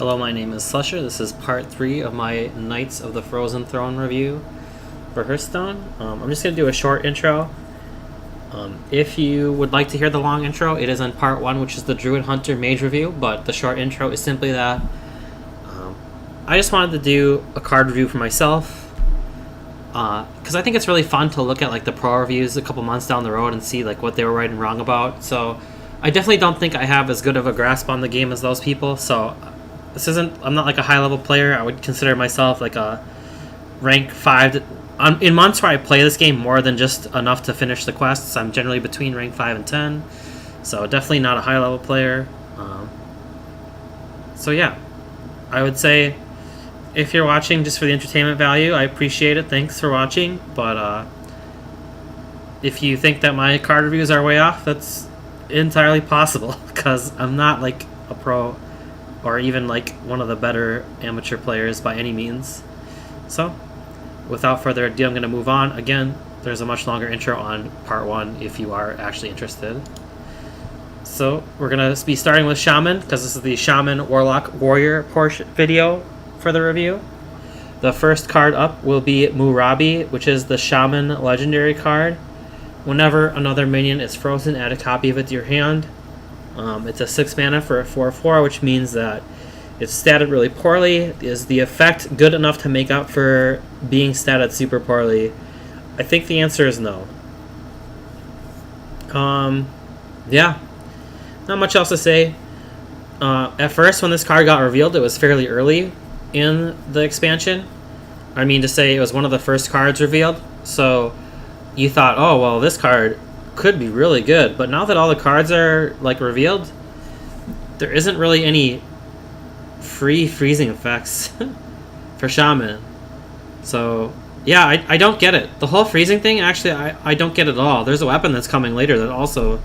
Hello, my name is Slusher. This is part 3 of my Knights of the Frozen Throne review for Hearthstone. I'm just going to do a short intro. If you would like to hear the long intro, it is in part 1, which is the Druid Hunter Mage review, but the short intro is simply that I just wanted to do a card review for myself, because I think it's really fun to look at like the pro reviews a couple months down the road and see like what they were right and wrong about. So I definitely don't think I have as good of a grasp on the game as those people, so I'm not like a high level player. I would consider myself like a rank 5 in months where I play this game more than just enough to finish the quests. I'm generally between rank 5 and 10, so definitely not a high level player. So yeah, I would say if you're watching just for the entertainment value, I appreciate it. Thanks for watching. But if you think that my card reviews are way off, that's entirely possible, because I'm not like a pro or even like one of the better amateur players by any means. So without further ado, I'm going to move on. Again, there's a much longer intro on part 1 if you are actually interested. So we're going to be starting with Shaman, because this is the Shaman Warlock Warrior portion video for the review. The first card up will be Murabi, which is the Shaman legendary card. Whenever another minion is frozen, add a copy of it to your hand. It's a 6 mana for a 4/4, which means that it's statted really poorly. Is the effect good enough to make up for being statted super poorly? I think the answer is no. Yeah, not much else to say. At first, when this card got revealed, it was fairly early in the expansion. I mean to say, it was one of the first cards revealed, so you thought, oh well, this card could be really good. But now that all the cards are like revealed, there isn't really any free freezing effects for Shaman. So yeah, I don't get it. The whole freezing thing, actually, I don't get it at all. There's a weapon that's coming later that also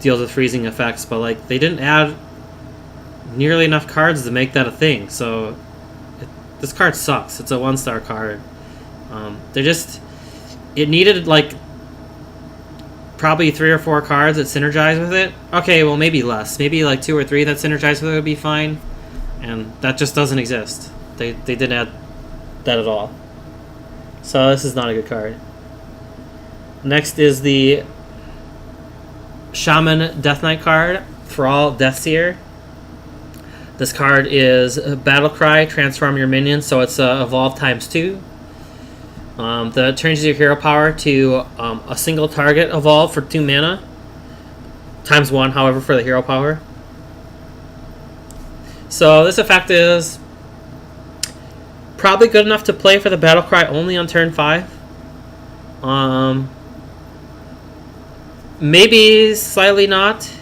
deals with freezing effects, but like they didn't add nearly enough cards to make that a thing. So this card sucks. It's a 1-star card. It needed like probably 3 or 4 cards that synergize with it. Okay, well maybe less. Maybe like 2 or 3 that synergize with it would be fine. And that just doesn't exist. They didn't add that at all. So this is not a good card. Next is the Shaman Death Knight card, Thrall Deathseer. This card is Battlecry, transform your minions, so it's evolve ×2. That turns your hero power to a single target evolve for 2 mana. ×1, however, for the hero power. So this effect is probably good enough to play for the Battlecry only on turn 5. Maybe slightly not.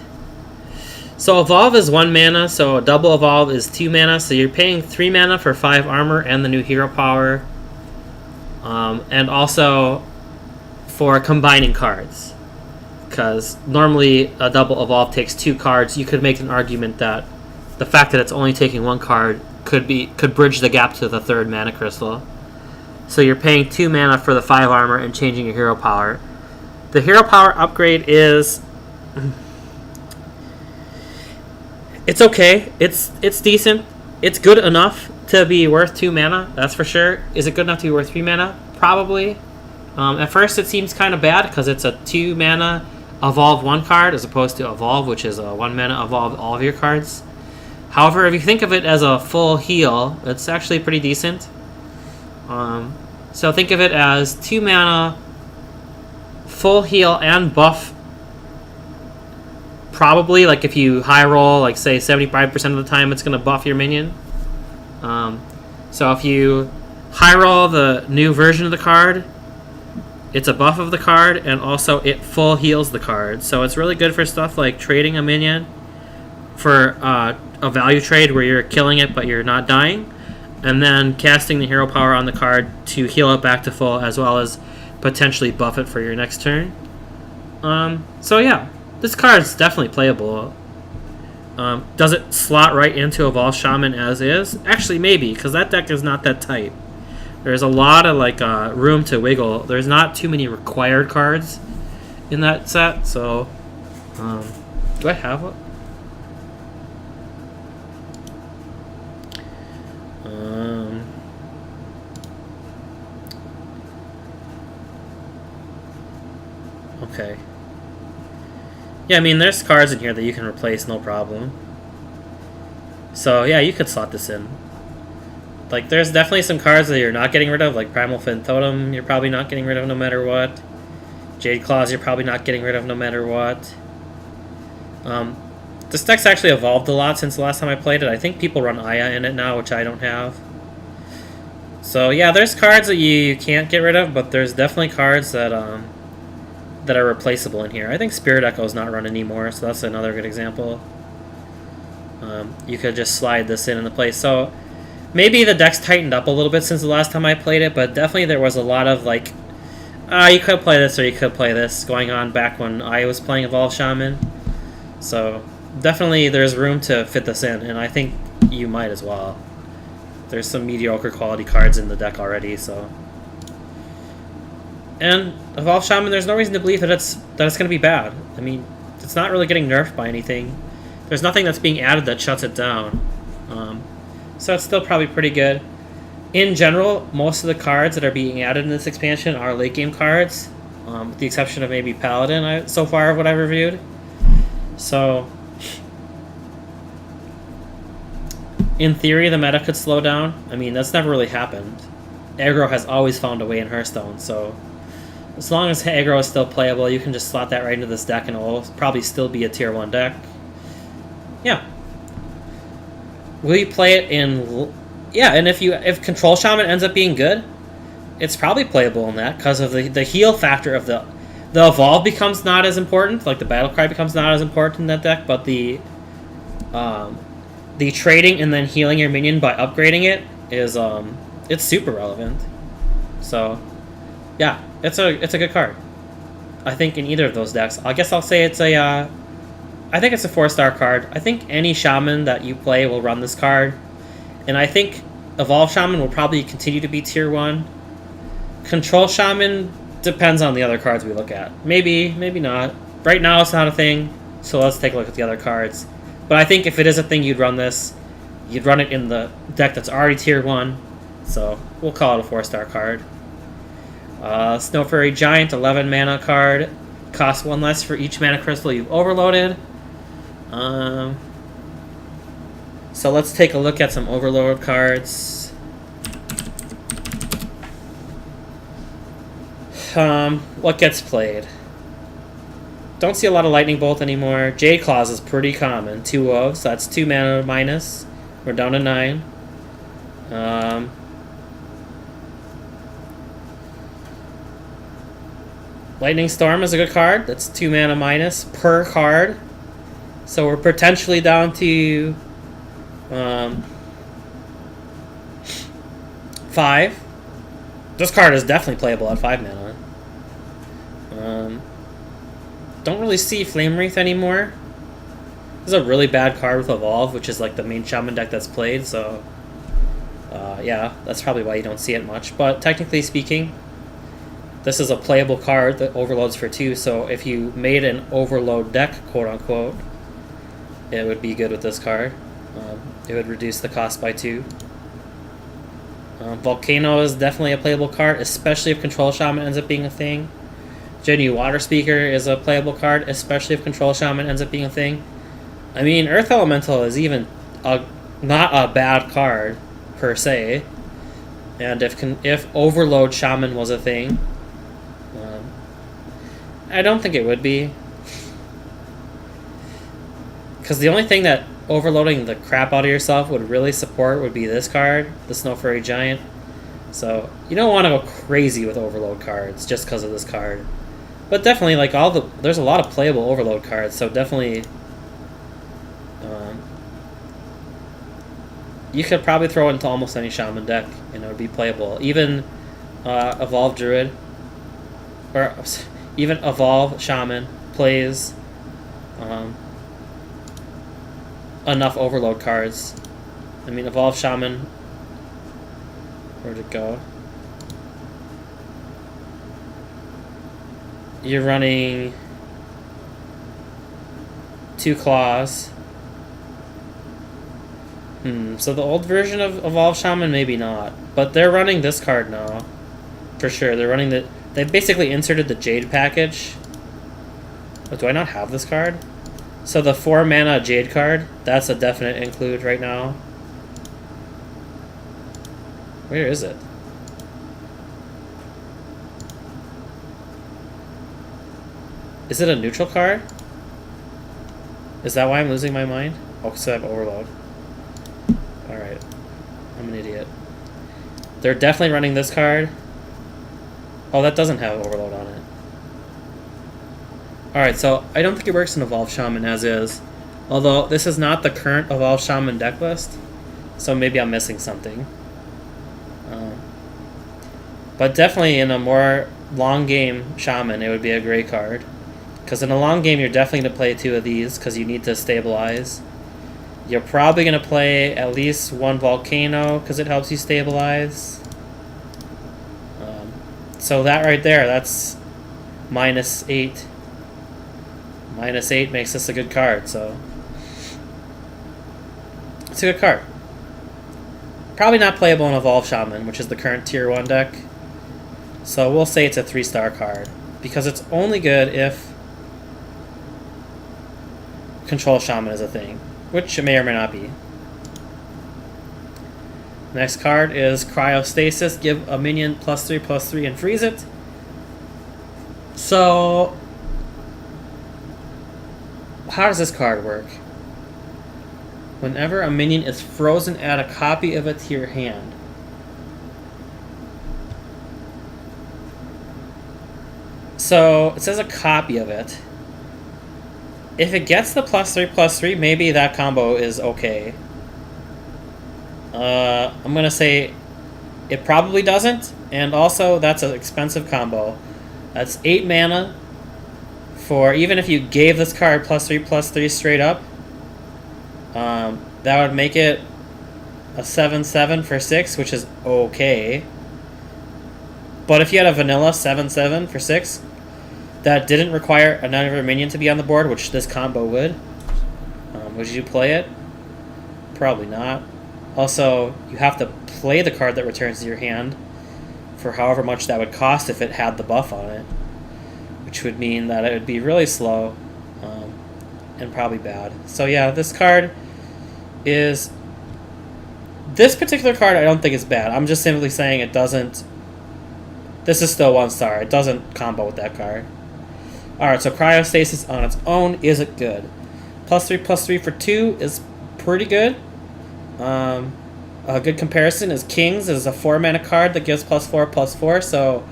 So evolve is 1 mana, so a double evolve is 2 mana, so you're paying 3 mana for 5 armor and the new hero power. And also for combining cards, because normally a double evolve takes 2 cards. You could make an argument that the fact that it's only taking 1 card could bridge the gap to the 3rd mana crystal. So you're paying 2 mana for the 5 armor and changing your hero power. The hero power upgrade is it's okay. It's decent. It's good enough to be worth 2 mana, that's for sure. Is it good enough to be worth 3 mana? Probably. At first it seems kind of bad because it's a 2 mana evolve 1 card as opposed to evolve, which is a 1 mana evolve all of your cards. However, if you think of it as a full heal, it's actually pretty decent. So think of it as 2 mana, full heal and buff. Probably, like if you high roll, like say 75% of the time, it's going to buff your minion. So if you high roll the new version of the card, it's a buff of the card, and also it full heals the card. So it's really good for stuff like trading a minion for a value trade where you're killing it but you're not dying, and then casting the hero power on the card to heal it back to full, as well as potentially buff it for your next turn. So yeah, this card is definitely playable. Does it slot right into Evolve Shaman as is? Actually, maybe, because that deck is not that tight. There's a lot of like room to wiggle. There's not too many required cards in that set, so do I have one? Okay. Yeah, I mean, there's cards in here that you can replace, no problem. So, yeah, you could slot this in. Like, there's definitely some cards that you're not getting rid of, like Primal Fin Totem, you're probably not getting rid of no matter what. Jade Claws, you're probably not getting rid of no matter what. This deck's actually evolved a lot since the last time I played it. I think people run Aya in it now, which I don't have. So, yeah, there's cards that you can't get rid of, but there's definitely cards that that are replaceable in here. I think Spirit Echo's not run anymore, so that's another good example. You could just slide this in the place. So maybe the deck's tightened up a little bit since the last time I played it, but definitely there was a lot of like, you could play this or you could play this going on back when I was playing Evolved Shaman. So definitely there's room to fit this in, and I think you might as well. There's some mediocre quality cards in the deck already, so. And Evolved Shaman, there's no reason to believe that it's going to be bad. I mean, it's not really getting nerfed by anything. There's nothing that's being added that shuts it down. So it's still probably pretty good. In general, most of the cards that are being added in this expansion are late game cards, with the exception of maybe Paladin so far of what I've reviewed. So, in theory, the meta could slow down. I mean, that's never really happened. Aggro has always found a way in Hearthstone, so as long as aggro is still playable, you can just slot that right into this deck and it will probably still be a tier 1 deck. Yeah. Will you play it in... Yeah, and if Control Shaman ends up being good, it's probably playable in that because of the heal factor of the Evolve becomes not as important, like the Battle Cry becomes not as important in that deck, but the trading and then healing your minion by upgrading it is it's super relevant. So, yeah, it's a good card. I think in either of those decks. I guess I'll say it's a I think it's a 4-star card. I think any Shaman that you play will run this card. And I think Evolved Shaman will probably continue to be tier 1. Control Shaman depends on the other cards we look at. Maybe, maybe not. Right now it's not a thing, so let's take a look at the other cards. But I think if it is a thing, you'd run this. You'd run it in the deck that's already tier 1. So we'll call it a 4-star card. Snow Fairy Giant, 11 mana card. Costs 1 less for each mana crystal you've overloaded. So let's take a look at some overload cards. What gets played? Don't see a lot of Lightning Bolt anymore. Jade Claws is pretty common. 2 of, so that's 2 mana minus. We're down to 9. Lightning Storm is a good card. That's 2 mana minus per card. So we're potentially down to 5. This card is definitely playable at 5 mana. Don't really see Flame Wreath anymore. This is a really bad card with Evolve, which is like the main Shaman deck that's played, so yeah, that's probably why you don't see it much. But technically speaking, this is a playable card that overloads for 2, so if you made an overload deck, quote-unquote, it would be good with this card. It would reduce the cost by 2. Volcano is definitely a playable card, especially if Control Shaman ends up being a thing. Genu Water Speaker is a playable card, especially if Control Shaman ends up being a thing. I mean, Earth Elemental is even not a bad card, per se. And if Overload Shaman was a thing, I don't think it would be. Because the only thing that overloading the crap out of yourself would really support would be this card, the Snow Fairy Giant. So you don't want to go crazy with overload cards just because of this card. But definitely, like there's a lot of playable overload cards, so definitely you could probably throw it into almost any Shaman deck and it would be playable. Even Evolve Druid, or even Evolve Shaman plays enough overload cards. I mean, Evolve Shaman, where'd it go? You're running 2 claws. So the old version of Evolve Shaman, maybe not. But they're running this card now. For sure. They're running the... They basically inserted the Jade package. Oh, do I not have this card? So the 4 mana Jade card, that's a definite include right now. Where is it? Is it a neutral card? Is that why I'm losing my mind? Oh, because I have Overload. Alright. I'm an idiot. They're definitely running this card. Oh, that doesn't have Overload on it. Alright, so I don't think it works in Evolve Shaman as is. Although, this is not the current Evolve Shaman deck list. So maybe I'm missing something. But definitely in a more long game Shaman, it would be a great card. Because in a long game, you're definitely going to play 2 of these because you need to stabilize. You're probably going to play at least 1 Volcano because it helps you stabilize. So that right there, that's -8. -8 makes this a good card, so it's a good card. Probably not playable in Evolve Shaman, which is the current Tier 1 deck. So we'll say it's a 3-star card because it's only good if Control Shaman is a thing, which it may or may not be. Next card is Cryostasis. Give a minion +3/+3 and freeze it. So, how does this card work? Whenever a minion is frozen, add a copy of it to your hand. So, it says a copy of it. If it gets the +3/+3, maybe that combo is okay. I'm going to say it probably doesn't, and also that's an expensive combo. That's 8 mana for, even if you gave this card +3/+3 straight up, that would make it a 7/7 for 6, which is okay. But if you had a vanilla 7/7 for 6, that didn't require another minion to be on the board, which this combo would you play it? Probably not. Also, you have to play the card that returns to your hand for however much that would cost if it had the buff on it, which would mean that it would be really slow and probably bad. So yeah, this card is... This particular card I don't think is bad. I'm just simply saying it doesn't... This is still 1 star. It doesn't combo with that card. Alright, so Cryostasis on its own isn't good. +3/+3 for 2 is pretty good. A good comparison is Kings. Is a 4 mana card that gives +4/+4, so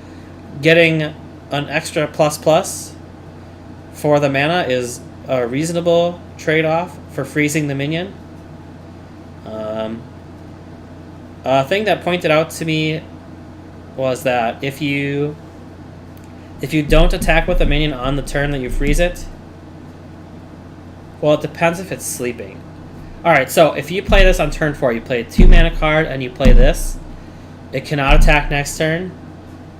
getting an extra ++ for the mana is a reasonable trade-off for freezing the minion. A thing that pointed out to me was that if you don't attack with a minion on the turn that you freeze it, well, it depends if it's sleeping. Alright, so if you play this on turn 4, you play a 2 mana card and you play this, it cannot attack next turn,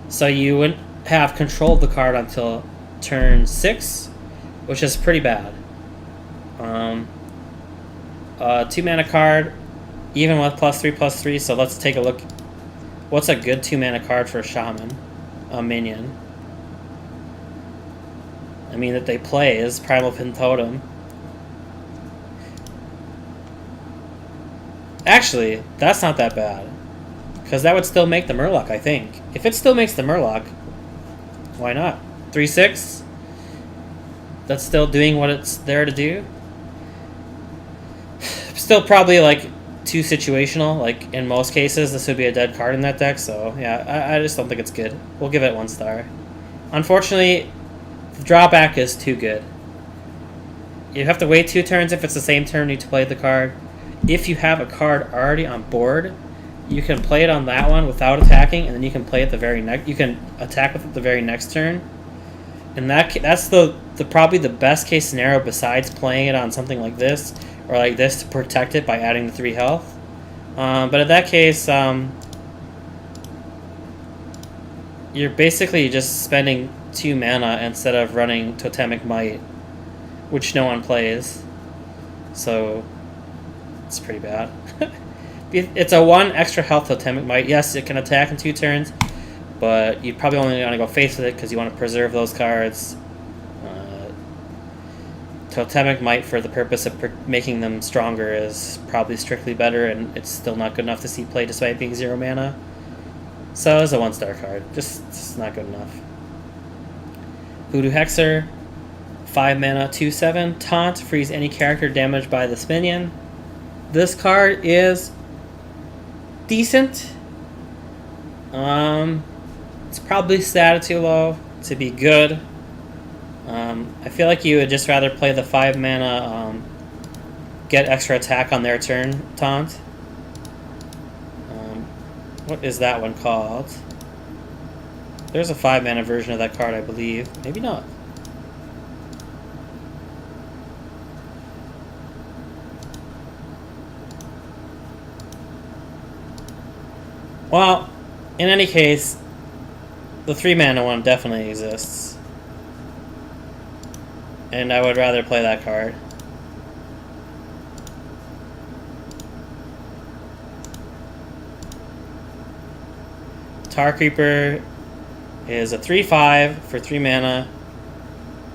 so you wouldn't have control of the card until turn 6, which is pretty bad. 2 mana card, even with +3/+3, so let's take a look. What's a good 2 mana card for a Shaman? A minion. I mean, that they play is Primal Pin Totem. Actually, that's not that bad. Because that would still make the Murloc, I think. If it still makes the Murloc, why not? 3/6? That's still doing what it's there to do. Still probably, like, too situational. Like, in most cases, this would be a dead card in that deck. So, yeah, I just don't think it's good. We'll give it 1 star. Unfortunately, the drawback is too good. You have to wait 2 turns if it's the same turn you need to play the card. If you have a card already on board, you can play it on that one without attacking, and then you can play it the very next. You can attack with it the very next turn, and that's the probably the best case scenario besides playing it on something like this or like this to protect it by adding the 3 health. But in that case, you're basically just spending 2 mana instead of running Totemic Might, which no one plays. So it's pretty bad. It's a 1 extra health totemic might. Yes, it can attack in 2 turns, but you probably only want to go face with it because you want to preserve those cards. Totemic might, for the purpose of making them stronger, is probably strictly better, and it's still not good enough to see play despite being 0 mana. So it's a 1-star card. Just not good enough. Voodoo Hexer, 5 mana, 2/7. Taunt, freeze any character damaged by this minion. This card is decent. It's probably stated too low to be good. I feel like you would just rather play the 5 mana get extra attack on their turn taunt. What is that one called? There's a 5 mana version of that card, I believe. Maybe not. Well, in any case, the 3 mana one definitely exists. And I would rather play that card. Tar Creeper is a 3/5 for 3 mana.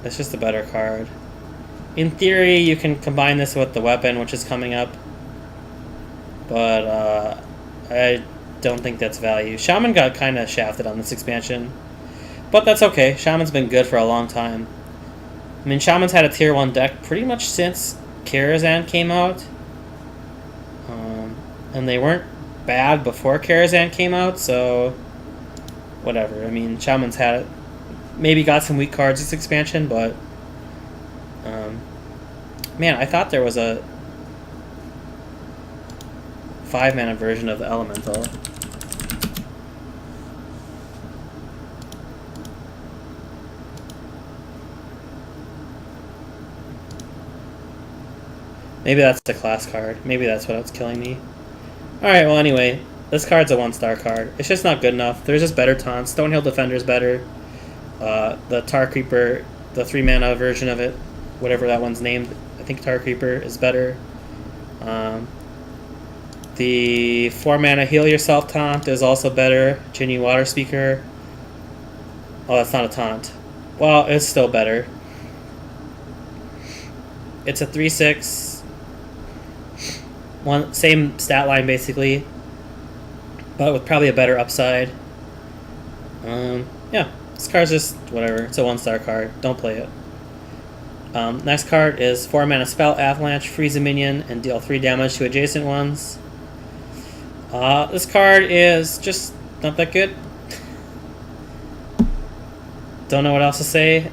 It's just a better card. In theory, you can combine this with the weapon, which is coming up. But I don't think that's value. Shaman got kind of shafted on this expansion. But that's okay. Shaman's been good for a long time. I mean, Shaman's had a tier 1 deck pretty much since Karazhan came out. And they weren't bad before Karazhan came out, so whatever. I mean, Shaman's had it. Maybe got some weak cards this expansion, but man, I thought there was a 5 mana version of the Elemental. Maybe that's the class card. Maybe that's what's killing me. Alright, well anyway, this card's a 1-star card. It's just not good enough. There's just better taunts. Stonehill Defender's better. The Tar Creeper, the 3 mana version of it, whatever that one's named, I think Tar Creeper is better. The 4 mana Heal Yourself taunt is also better. Ginny Water Speaker. Oh, that's not a taunt. Well, it's still better. It's a 3/6. Same stat line basically, but with probably a better upside. Yeah, this card's just whatever. It's a 1-star card. Don't play it. Next card is 4 mana Spell Avalanche, freeze a minion, and deal 3 damage to adjacent ones. This card is just not that good. Don't know what else to say.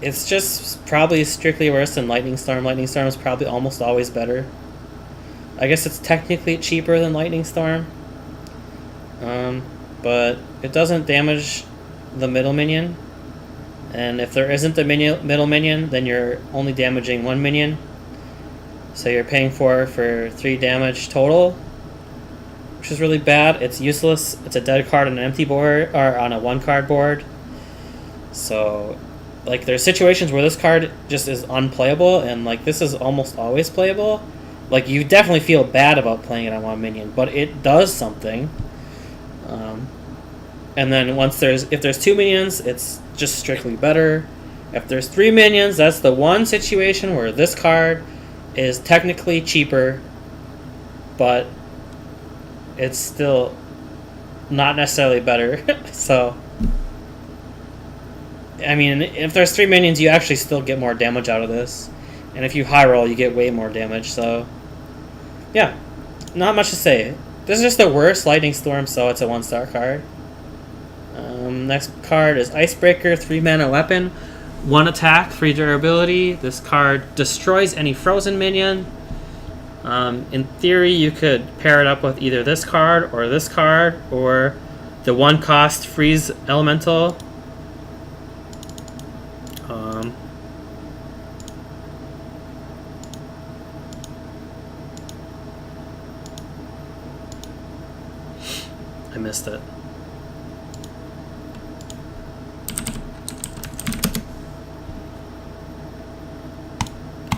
It's just probably strictly worse than Lightning Storm. Lightning Storm is probably almost always better. I guess it's technically cheaper than Lightning Storm. But it doesn't damage the middle minion. And if there isn't a middle minion, then you're only damaging 1 minion. So you're paying for 3 damage total, which is really bad. It's useless. It's a dead card on an empty board, or on a 1-card board. So like, there's situations where this card just is unplayable, and like this is almost always playable. Like, you definitely feel bad about playing it on 1 minion, but it does something. And then if there's 2 minions, it's just strictly better. If there's 3 minions, that's the one situation where this card is technically cheaper, but it's still not necessarily better. So I mean, if there's 3 minions, you actually still get more damage out of this. And if you high roll, you get way more damage, so yeah, not much to say. This is just the worst Lightning Storm, so it's a 1-star card. Next card is Icebreaker, 3 mana weapon, 1 attack, 3 durability. This card destroys any frozen minion. In theory, you could pair it up with either this card, or the 1-cost freeze elemental. I missed it.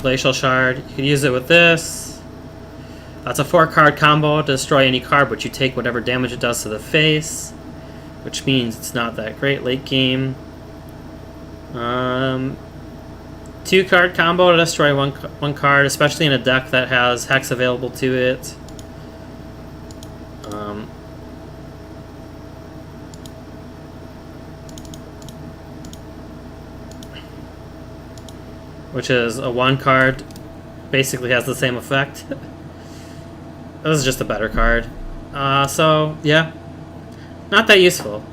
Glacial Shard. You could use it with this. It's a 4-card combo to destroy any card, but you take whatever damage it does to the face, which means it's not that great late game. 2-card combo to destroy one card, especially in a deck that has Hex available to it. Which is a 1-card, basically has the same effect. This is just a better card. So, yeah. Not that useful.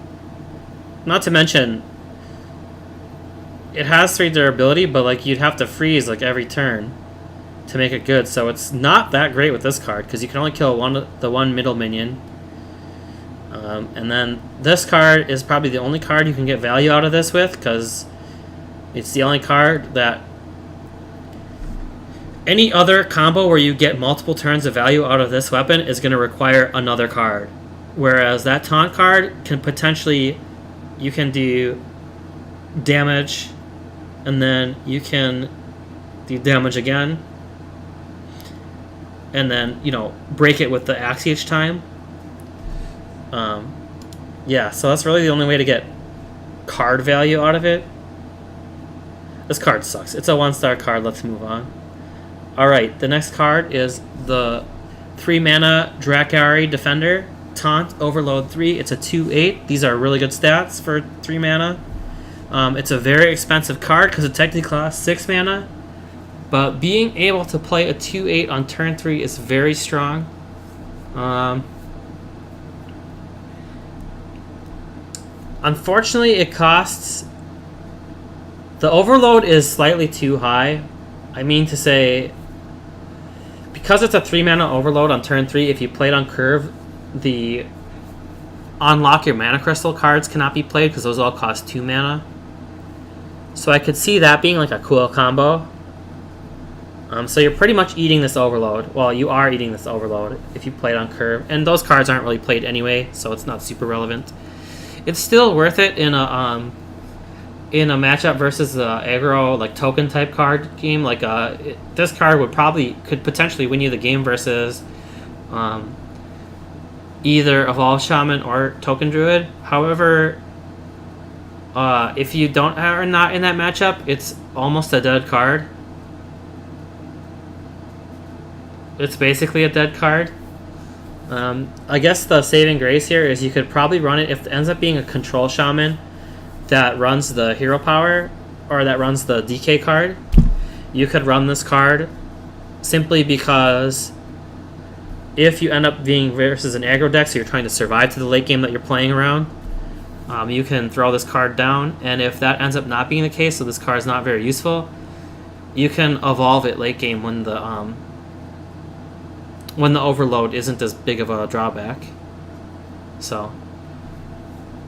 Not to mention, it has 3 durability, but like you'd have to freeze like every turn to make it good. So it's not that great with this card, because you can only kill the one middle minion. And then this card is probably the only card you can get value out of this with, because it's the only card that... Any other combo where you get multiple turns of value out of this weapon is going to require another card. Whereas that taunt card can potentially... You can do damage, and then you can do damage again, and then, you know, break it with the axe each time. Yeah, so that's really the only way to get card value out of it. This card sucks. It's a 1-star card. Let's move on. Alright, the next card is the 3-mana Drakari Defender. Taunt, Overload 3. It's a 2/8. These are really good stats for 3 mana. It's a very expensive card because it technically costs 6 mana. But being able to play a 2/8 on turn 3 is very strong. Unfortunately, it costs... The overload is slightly too high. I mean to say... Because it's a 3-mana overload on turn 3, if you play it on curve, the Unlock Your Mana Crystal cards cannot be played because those all cost 2 mana. So I could see that being like a cool combo. So you're pretty much eating this overload. Well, you are eating this overload if you play it on curve. And those cards aren't really played anyway, so it's not super relevant. It's still worth it in a matchup versus the aggro like token type card game. Like this card could potentially win you the game versus either Evolve Shaman or Token Druid. However, if you are not in that matchup, it's almost a dead card. It's basically a dead card. I guess the saving grace here is you could probably run it if it ends up being a Control Shaman that runs the hero power, or that runs the DK card. You could run this card simply because if you end up being versus an aggro deck, so you're trying to survive to the late game that you're playing around, you can throw this card down, and if that ends up not being the case, so this card is not very useful, you can evolve it late game when the overload isn't as big of a drawback. So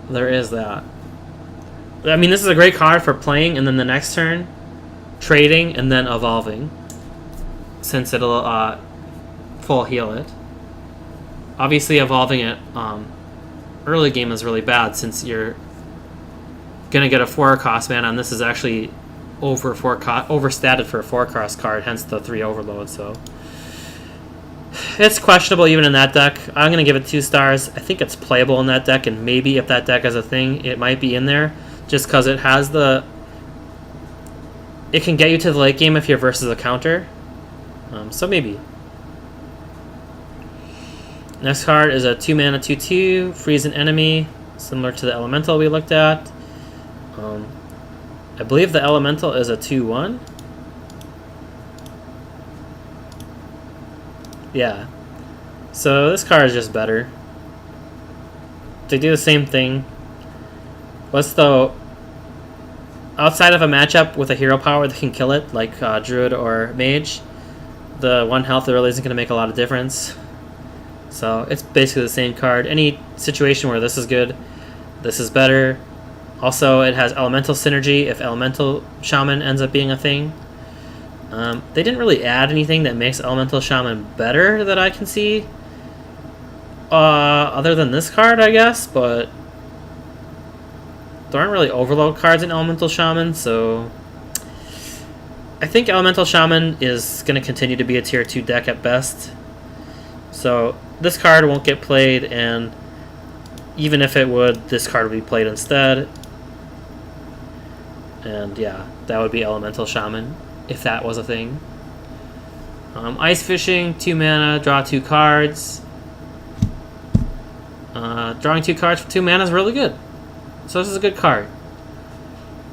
there is that. I mean, this is a great card for playing, and then the next turn, trading, and then evolving, since it'll full heal it. Obviously, evolving it early game is really bad, since you're gonna get a 4-cost mana, and this is actually overstated for a 4-cost card, hence the 3 overload. So it's questionable even in that deck. I'm gonna give it 2 stars. I think it's playable in that deck, and maybe if that deck is a thing, it might be in there. Just because it has it can get you to the late game if you're versus a counter. So maybe. Next card is a 2-mana 2/2, freeze an enemy, similar to the elemental we looked at. I believe the elemental is a 2/1. Yeah. So this card is just better. They do the same thing. What's the... Outside of a matchup with a hero power that can kill it, like Druid or Mage, the 1 health really isn't going to make a lot of difference. So it's basically the same card. Any situation where this is good, this is better. Also, it has Elemental Synergy if Elemental Shaman ends up being a thing. They didn't really add anything that makes Elemental Shaman better that I can see. Other than this card, I guess, but there aren't really overload cards in Elemental Shaman, so I think Elemental Shaman is going to continue to be a tier 2 deck at best. So this card won't get played, and even if it would, this card would be played instead. And yeah, that would be Elemental Shaman, if that was a thing. Ice Fishing, 2 mana, draw 2 cards. Drawing 2 cards for 2 mana is really good. So this is a good card.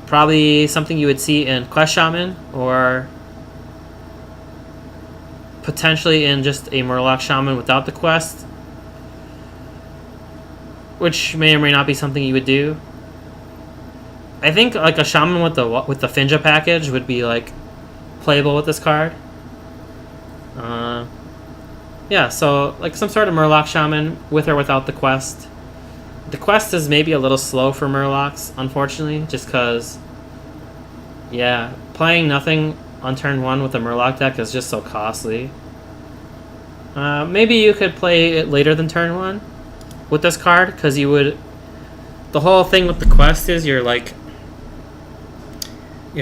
Probably something you would see in Quest Shaman, or potentially in just a Murloc Shaman without the quest, which may or may not be something you would do. I think like a Shaman with the Finja package would be like playable with this card. Yeah, so like some sort of Murloc Shaman with or without the quest. The quest is maybe a little slow for Murlocs, unfortunately, just because, yeah, playing nothing on turn 1 with a Murloc deck is just so costly. Maybe you could play it later than turn 1 with this card, because you would... The whole thing with the quest is you're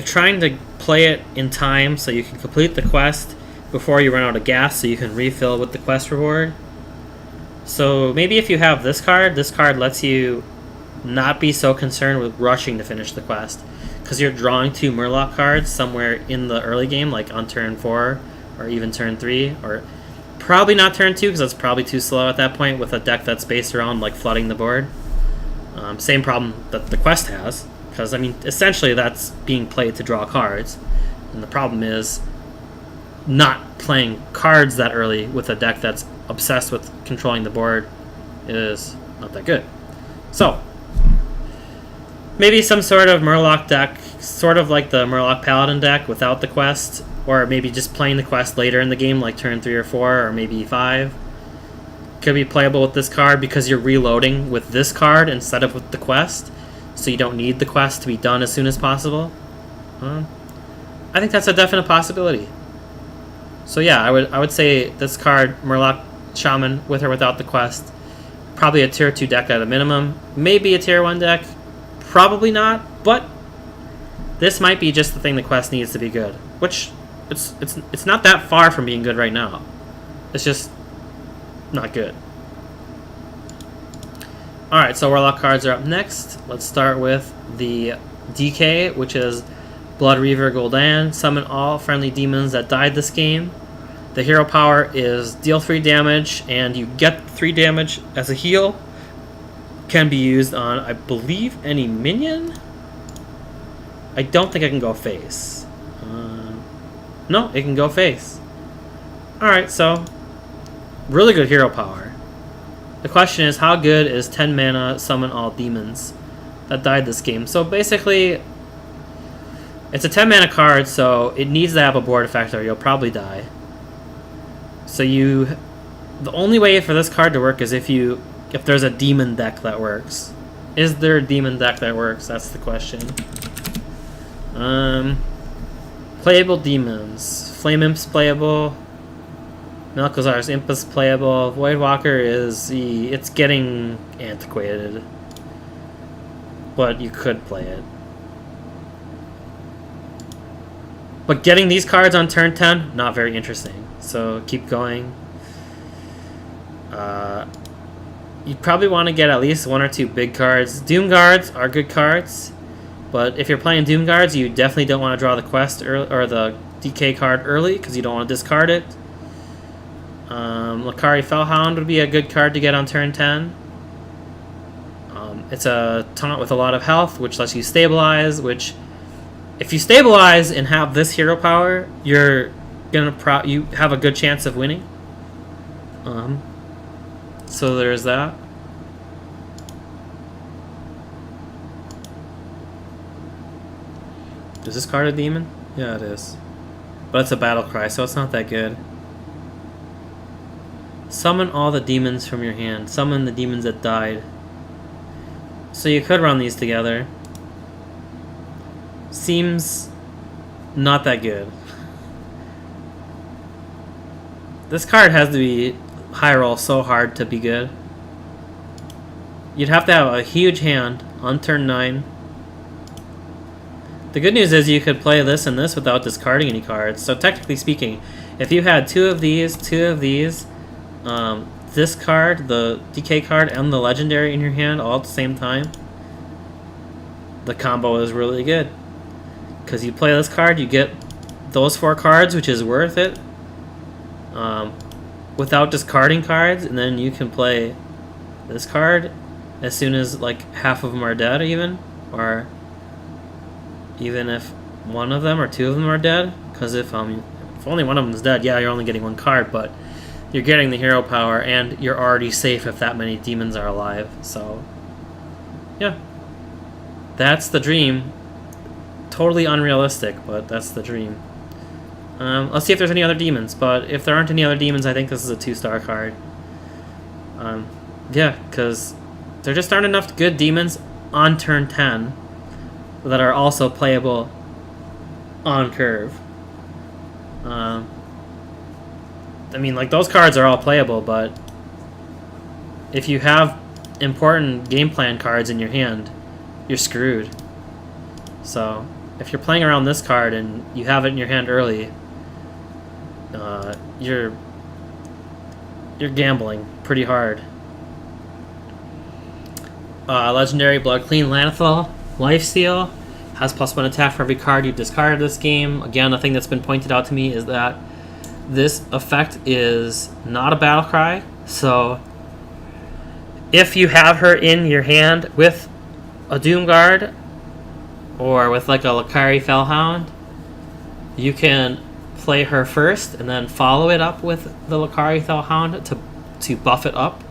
trying to play it in time so you can complete the quest before you run out of gas, so you can refill with the quest reward. So maybe if you have this card lets you not be so concerned with rushing to finish the quest, because you're drawing 2 Murloc cards somewhere in the early game, like on turn 4 or even turn 3, or probably not turn 2 because that's probably too slow at that point with a deck that's based around like flooding the board. Same problem that the quest has, because I mean essentially that's being played to draw cards, and the problem is not playing cards that early with a deck that's obsessed with controlling the board is not that good. So maybe some sort of Murloc deck, sort of like the Murloc Paladin deck without the quest, or maybe just playing the quest later in the game, like turn 3 or 4, or maybe 5. Could be playable with this card because you're reloading with this card instead of with the quest, so you don't need the quest to be done as soon as possible. I think that's a definite possibility. So yeah, I would say this card, Murloc Shaman, with or without the quest, probably a tier 2 deck at a minimum, maybe a tier 1 deck, probably not, but this might be just the thing the quest needs to be good, which it's not that far from being good right now. It's just not good. Alright, so Warlock cards are up next. Let's start with the DK, which is Blood Reaver Gul'dan. Summon all friendly demons that died this game. The hero power is deal 3 damage, and you get 3 damage as a heal. Can be used on, I believe, any minion? I don't think I can go face. No, it can go face. Alright, so really good hero power. The question is, how good is 10 mana summon all demons that died this game? So basically, it's a 10 mana card, so it needs to have a board effect or you'll probably die. So the only way for this card to work is if there's a demon deck that works. Is there a demon deck that works? That's the question. Playable demons. Flame Imp's playable. Malchazar's Imp is playable. Voidwalker it's getting antiquated, but you could play it. But getting these cards on turn 10, not very interesting. So keep going. You probably want to get at least 1 or 2 big cards. Doom Guards are good cards, but if you're playing Doom Guards, you definitely don't want to draw the quest or the DK card early because you don't want to discard it. Lakari Fellhound would be a good card to get on turn 10. It's a taunt with a lot of health, which lets you stabilize, which if you stabilize and have this hero power, you're gonna you have a good chance of winning. So there's that. Is this card a demon? Yeah, it is. But it's a battle cry, so it's not that good. Summon all the demons from your hand. Summon the demons that died. So you could run these together. Seems not that good. This card has to be high roll so hard to be good. You'd have to have a huge hand on turn 9. The good news is you could play this and this without discarding any cards. So technically speaking, if you had 2 of these, this card, the DK card, and the legendary in your hand all at the same time, the combo is really good. Because you play this card, you get those 4 cards, which is worth it, without discarding cards, and then you can play this card as soon as like half of them are dead, or even if one of them or 2 of them are dead. Because if only one of them is dead, yeah, you're only getting 1 card, but you're getting the hero power, and you're already safe if that many demons are alive. So, yeah. That's the dream. Totally unrealistic, but that's the dream. Let's see if there's any other demons, but if there aren't any other demons, I think this is a 2-star card. Yeah, because there just aren't enough good demons on turn 10 that are also playable on curve. I mean, like, those cards are all playable, but if you have important game plan cards in your hand, you're screwed. So, if you're playing around this card and you have it in your hand early, you're gambling pretty hard. Legendary Blood Clean Lanathal Lifesteal has +1 attack for every card you discarded this game. Again, the thing that's been pointed out to me is that this effect is not a battle cry. So if you have her in your hand with a Doomguard or with like a Lakari Fellhound, you can play her first and then follow it up with the Lakari Fellhound to buff it up.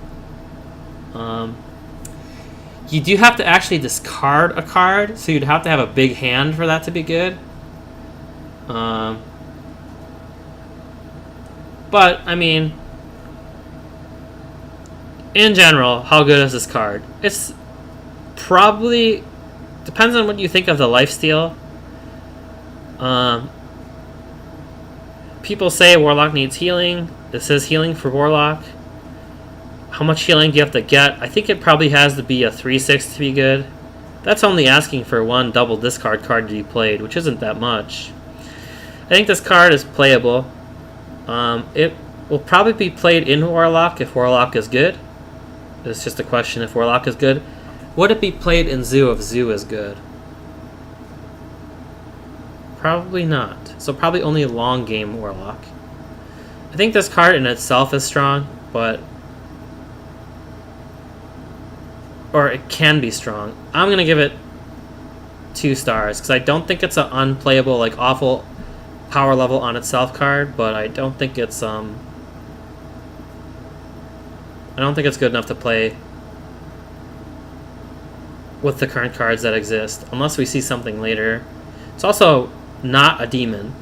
You do have to actually discard a card, so you'd have to have a big hand for that to be good. But, I mean, in general, how good is this card? It's probably... depends on what you think of the lifesteal. People say Warlock needs healing. This is healing for Warlock. How much healing do you have to get? I think it probably has to be a 3/6 to be good. That's only asking for 1 double discard card to be played, which isn't that much. I think this card is playable. It will probably be played in Warlock if Warlock is good. It's just a question if Warlock is good. Would it be played in Zoo if Zoo is good? Probably not. So probably only long game Warlock. I think this card in itself is strong, but... or it can be strong. I'm going to give it 2 stars, because I don't think it's an unplayable, like, awful power level on itself card, but I don't think it's I don't think it's good enough to play with the current cards that exist, unless we see something later. It's also not a demon,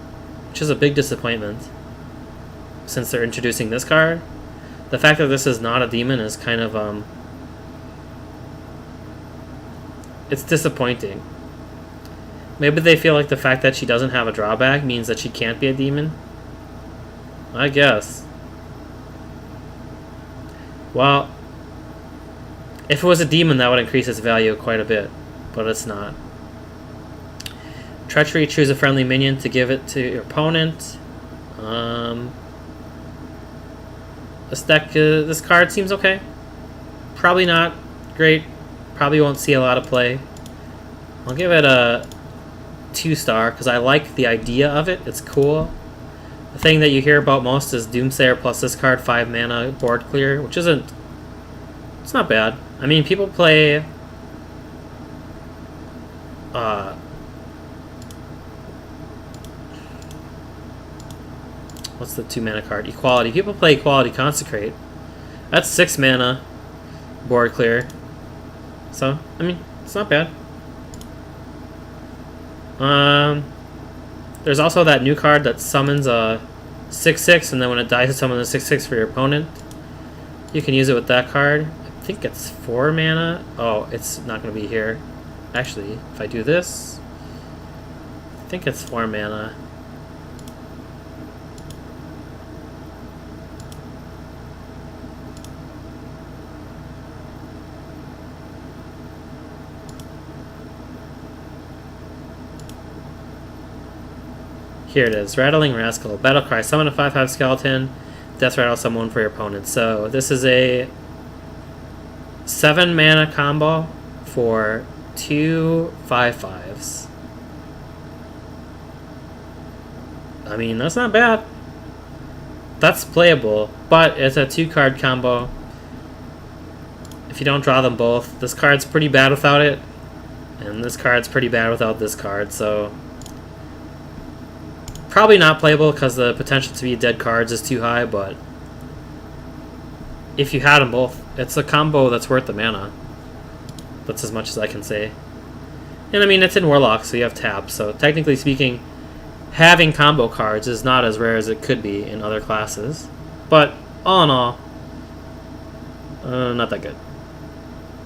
which is a big disappointment since they're introducing this card. The fact that this is not a demon is kind of it's disappointing. Maybe they feel like the fact that she doesn't have a drawback means that she can't be a demon. I guess. Well, if it was a demon, that would increase its value quite a bit, but it's not. Treachery, choose a friendly minion to give it to your opponent. This deck, this card seems okay. Probably not great. Probably won't see a lot of play. I'll give it a 2-star because I like the idea of it. It's cool. The thing that you hear about most is Doomsayer plus this card, 5 mana, board clear, which isn't... it's not bad. I mean, people play... what's the 2 mana card? Equality. People play Equality Consecrate. That's 6 mana, board clear. So, I mean, it's not bad. There's also that new card that summons a 6/6, and then when it dies, it summons a 6/6 for your opponent. You can use it with that card. I think it's 4 mana. Oh, it's not going to be here. Actually, if I do this, I think it's 4 mana. Here it is. Rattling Rascal. Battlecry. Summon a 5/5 skeleton. Death Rattle someone for your opponent. So this is a 7 mana combo for 2 5/5s. I mean, that's not bad. That's playable, but it's a 2-card combo. If you don't draw them both, this card's pretty bad without it, and this card's pretty bad without this card, so probably not playable because the potential to be dead cards is too high, but if you had them both, it's a combo that's worth the mana. That's as much as I can say. And I mean, it's in Warlock, so you have taps, so technically speaking, having combo cards is not as rare as it could be in other classes. But all in all, not that good.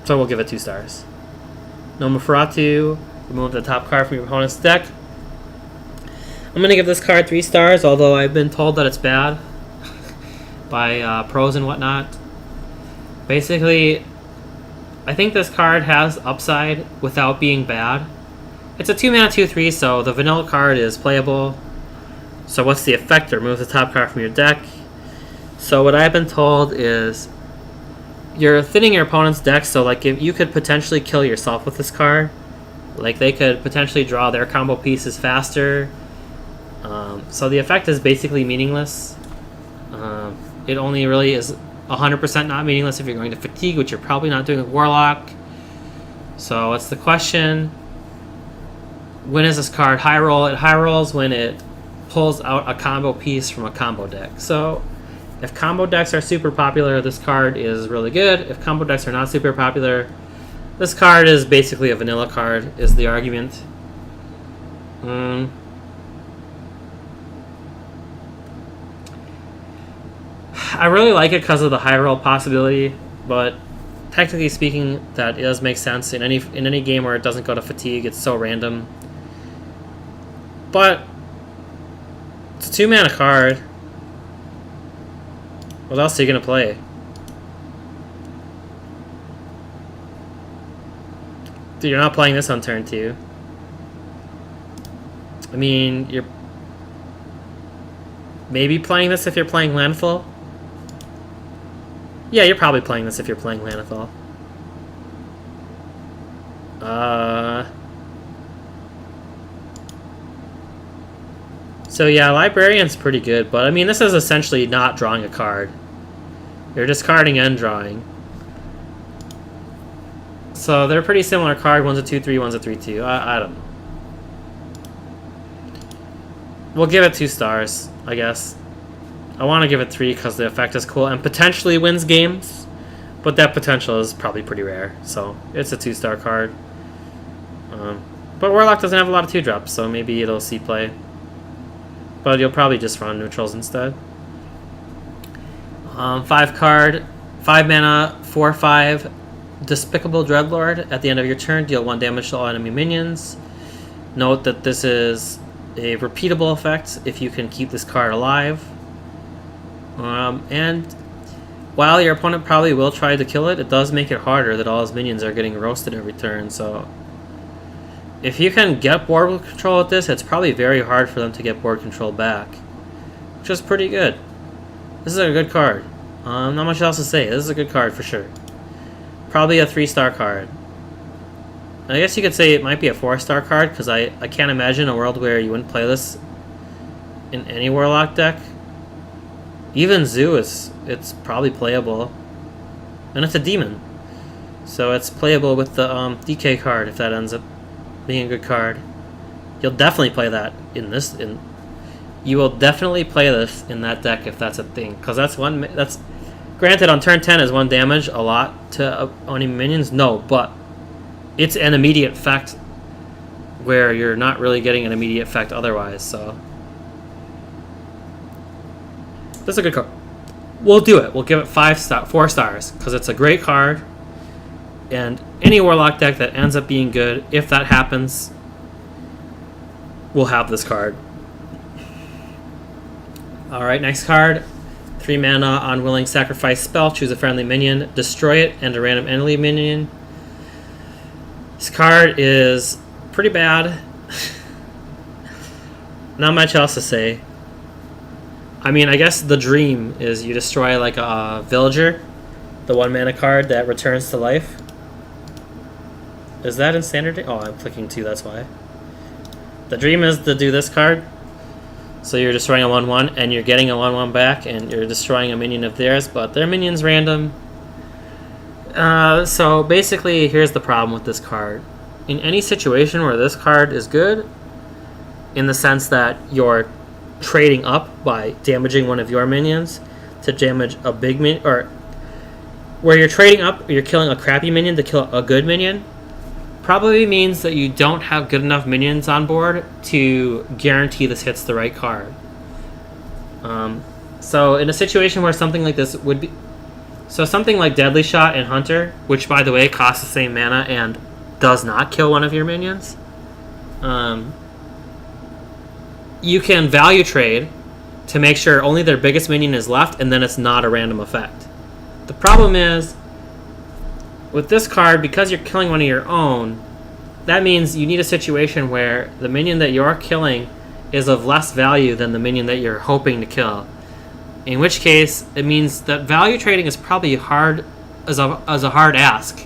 So we'll give it 2 stars. Nomoferatu, remove the top card from your opponent's deck. I'm going to give this card 3 stars, although I've been told that it's bad by pros and whatnot. Basically, I think this card has upside without being bad. It's a 2-mana 2/3, so the vanilla card is playable. So what's the effect? Remove the top card from your deck. So what I've been told is you're thinning your opponent's deck, so like if you could potentially kill yourself with this card. Like they could potentially draw their combo pieces faster. So the effect is basically meaningless. It only really is 100% not meaningless if you're going to fatigue, which you're probably not doing with Warlock. So what's the question? When is this card high roll? It high rolls when it pulls out a combo piece from a combo deck. So if combo decks are super popular, this card is really good. If combo decks are not super popular, this card is basically a vanilla card, is the argument. I really like it because of the high roll possibility, but technically speaking, that does make sense in any game where it doesn't go to fatigue. It's so random. But it's a 2-mana card. What else are you gonna play? Dude, you're not playing this on turn 2. I mean, you're maybe playing this if you're playing Landfall. Yeah, you're probably playing this if you're playing Landfall. So yeah, Librarian's pretty good, but I mean, this is essentially not drawing a card. You're discarding and drawing. So they're a pretty similar card. One's a 2/3, one's a 3/2. I don't know. We'll give it 2 stars, I guess. I want to give it 3 because the effect is cool and potentially wins games, but that potential is probably pretty rare. So it's a 2-star card. But Warlock doesn't have a lot of 2-drops, so maybe it'll see play. But you'll probably just run neutrals instead. 5-card, 5 mana, 4/5, Despicable Dreadlord. At the end of your turn, deal 1 damage to all enemy minions. Note that this is a repeatable effect if you can keep this card alive. And while your opponent probably will try to kill it, it does make it harder that all his minions are getting roasted every turn. So if you can get board control with this, it's probably very hard for them to get board control back, which is pretty good. This is a good card. Not much else to say. This is a good card for sure. Probably a 3-star card. I guess you could say it might be a 4-star card because I can't imagine a world where you wouldn't play this in any Warlock deck. Even Zoo it's probably playable, and it's a demon, so it's playable with the DK card if that ends up being a good card. You'll definitely play that in this. You will definitely play this in that deck if that's a thing, because that's granted on turn 10 is 1 damage, a lot to enemy minions. No, but it's an immediate effect where you're not really getting an immediate effect otherwise. So that's a good card. We'll do it. We'll give it 4 stars because it's a great card. And any Warlock deck that ends up being good, if that happens, will have this card. Alright, next card. 3 mana, Unwilling Sacrifice spell. Choose a friendly minion, destroy it, and a random enemy minion. This card is pretty bad. Not much else to say. I mean, I guess the dream is you destroy like a villager, the 1 mana card that returns to life. Is that in standard? Oh, I'm clicking 2, that's why. The dream is to do this card. So you're destroying a 1/1 and you're getting a 1/1 back and you're destroying a minion of theirs, but their minion's random. So basically, here's the problem with this card. In any situation where this card is good, in the sense that you're trading up by damaging one of your minions to damage a big minion, or where you're trading up, you're killing a crappy minion to kill a good minion, probably means that you don't have good enough minions on board to guarantee this hits the right card. So in a situation where something like this would be... So something like Deadly Shot and Hunter, which by the way costs the same mana and does not kill one of your minions, you can value trade to make sure only their biggest minion is left and then it's not a random effect. The problem is, with this card, because you're killing one of your own, that means you need a situation where the minion that you're killing is of less value than the minion that you're hoping to kill. In which case, it means that value trading is probably hard as a hard ask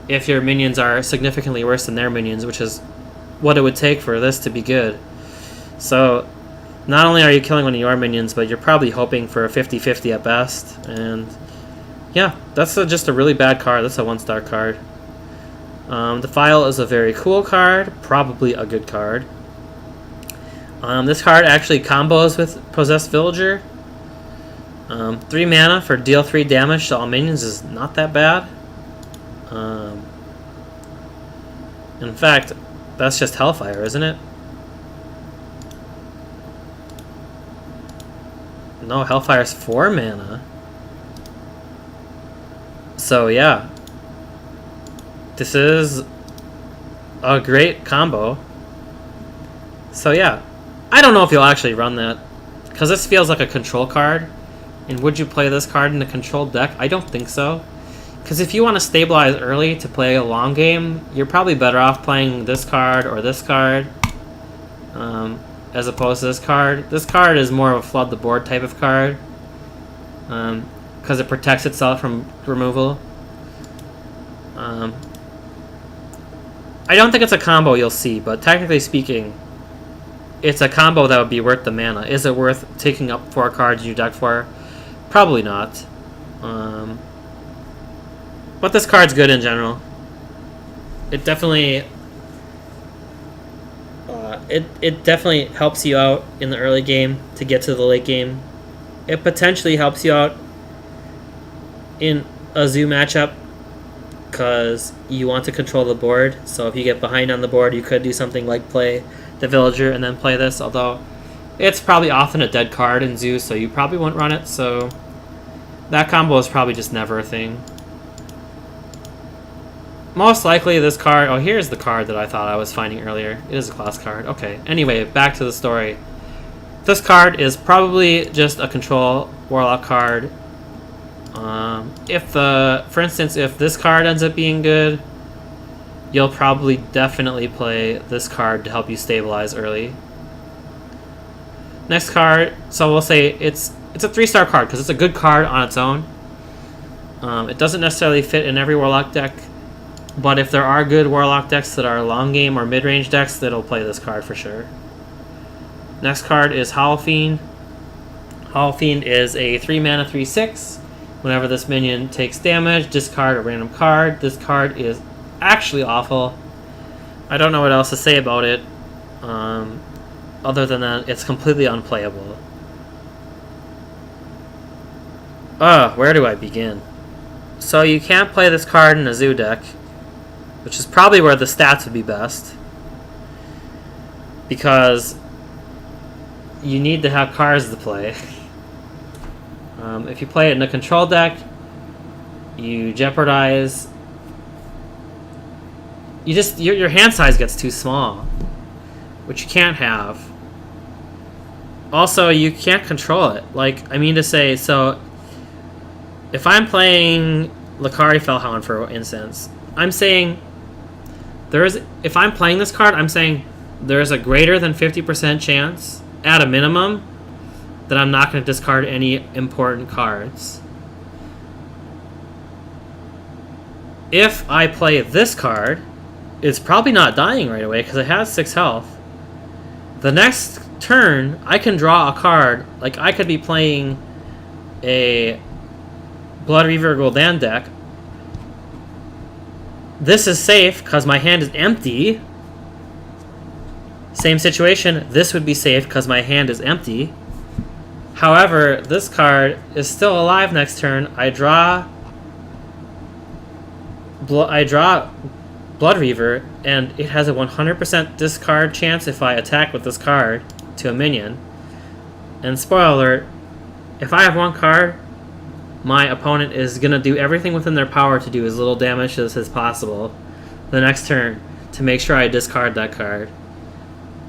if your minions are significantly worse than their minions, which is what it would take for this to be good. So, not only are you killing one of your minions, but you're probably hoping for a 50-50 at best, and yeah, that's just a really bad card. That's a 1-star card. The File is a very cool card, probably a good card. This card actually combos with Possessed Villager. 3 mana for deal 3 damage to all minions is not that bad. In fact, that's just Hellfire, isn't it? No, Hellfire's 4 mana. So yeah, this is a great combo. So yeah, I don't know if you'll actually run that, because this feels like a control card. And would you play this card in a controlled deck? I don't think so. Because if you want to stabilize early to play a long game, you're probably better off playing this card or this card as opposed to this card. This card is more of a flood the board type of card because it protects itself from removal. I don't think it's a combo you'll see, but technically speaking, it's a combo that would be worth the mana. Is it worth taking up 4 cards you deck for? Probably not. But this card's good in general. It definitely it definitely helps you out in the early game to get to the late game. It potentially helps you out in a zoo matchup because you want to control the board. So if you get behind on the board, you could do something like play the Villager and then play this, although it's probably often a dead card in zoo, so you probably won't run it, so that combo is probably just never a thing. Most likely this card... Oh, here's the card that I thought I was finding earlier. It is a class card. Okay, anyway, back to the story. This card is probably just a control Warlock card. For instance, if this card ends up being good, you'll probably definitely play this card to help you stabilize early. Next card, so we'll say it's a 3-star card because it's a good card on its own. It doesn't necessarily fit in every Warlock deck, but if there are good Warlock decks that are long game or mid-range decks, that'll play this card for sure. Next card is Howl Fiend. Howl Fiend is a 3 mana 3/6. Whenever this minion takes damage, discard a random card. This card is actually awful. I don't know what else to say about it. Other than that, it's completely unplayable. Where do I begin? So you can't play this card in a zoo deck, which is probably where the stats would be best, because you need to have cards to play. If you play it in a control deck, you jeopardize... your hand size gets too small, which you can't have. Also, you can't control it. Like, I mean to say, so if I'm playing Lakari Fellhound, for instance, I'm saying if I'm playing this card, I'm saying there's a greater than 50% chance, at a minimum, then I'm not going to discard any important cards. If I play this card, it's probably not dying right away because it has 6 health. The next turn, I can draw a card. Like, I could be playing a Blood Reaver Gul'dan deck. This is safe because my hand is empty. Same situation, this would be safe because my hand is empty. However, this card is still alive next turn. I draw Blood Reaver, and it has a 100% discard chance if I attack with this card to a minion. And spoiler alert, if I have one card, my opponent is going to do everything within their power to do as little damage as possible the next turn to make sure I discard that card.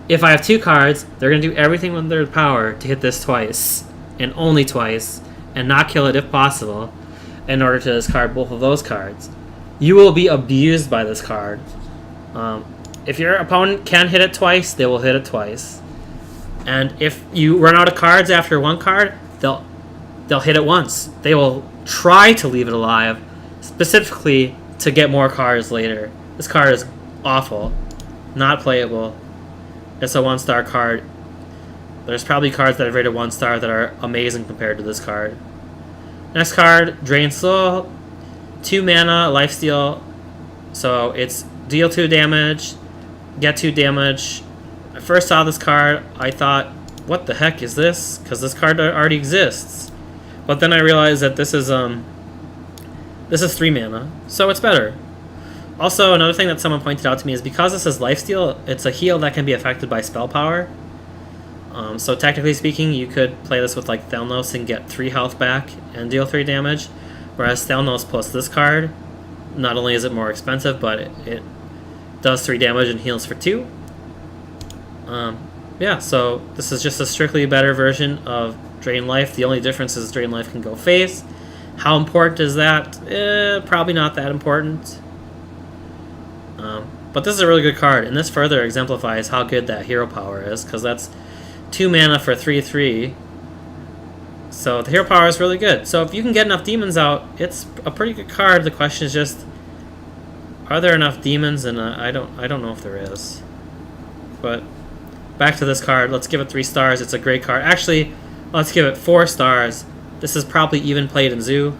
If I have 2 cards, they're going to do everything within their power to hit this twice, and only twice, and not kill it if possible, in order to discard both of those cards. You will be abused by this card. If your opponent can hit it twice, they will hit it twice. And if you run out of cards after one card, they'll hit it once. They will try to leave it alive, specifically to get more cards later. This card is awful. Not playable. It's a 1-star card. There's probably cards that are rated 1 star that are amazing compared to this card. Next card, Drain Soul. 2 mana, lifesteal. So it's deal 2 damage, get 2 damage. I first saw this card, I thought, what the heck is this? Because this card already exists. But then I realized that this is 3 mana, so it's better. Also, another thing that someone pointed out to me is because this is lifesteal, it's a heal that can be affected by spell power. So technically speaking, you could play this with like Thelnos and get 3 health back and deal 3 damage. Whereas Thelnos plus this card, not only is it more expensive, but it does 3 damage and heals for 2. Yeah, so this is just a strictly better version of Drain Life. The only difference is Drain Life can go face. How important is that? Probably not that important. But this is a really good card, and this further exemplifies how good that hero power is, because that's 2 mana for 3/3. So the hero power is really good. So if you can get enough demons out, it's a pretty good card. The question is just, are there enough demons? And I don't know if there is. But back to this card. Let's give it 3 stars. It's a great card. Actually, let's give it 4 stars. This is probably even played in Zoo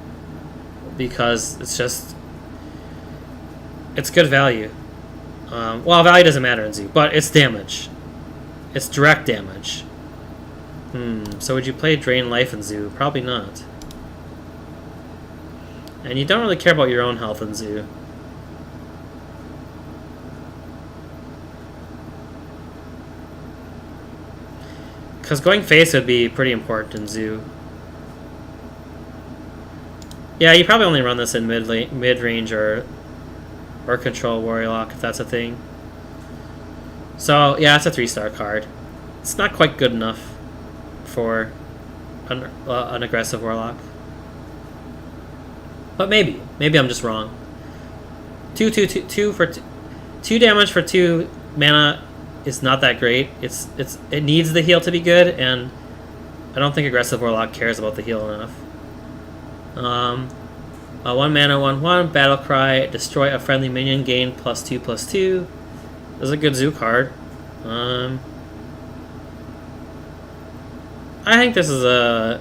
because it's good value. Well, value doesn't matter in Zoo, but it's damage. It's direct damage. So would you play Drain Life in Zoo? Probably not. And you don't really care about your own health in Zoo. Because going face would be pretty important in Zoo. Yeah, you probably only run this in mid-range or control Warlock, if that's a thing. So, yeah, it's a 3-star card. It's not quite good enough for an aggressive Warlock. But maybe. Maybe I'm just wrong. 2 damage for 2 mana is not that great. It needs the heal to be good, and I don't think aggressive Warlock cares about the heal enough. 1 mana, 1/1, Battle Cry, destroy a friendly minion, gain +2/+2. This is a good Zoo card. I think this is a...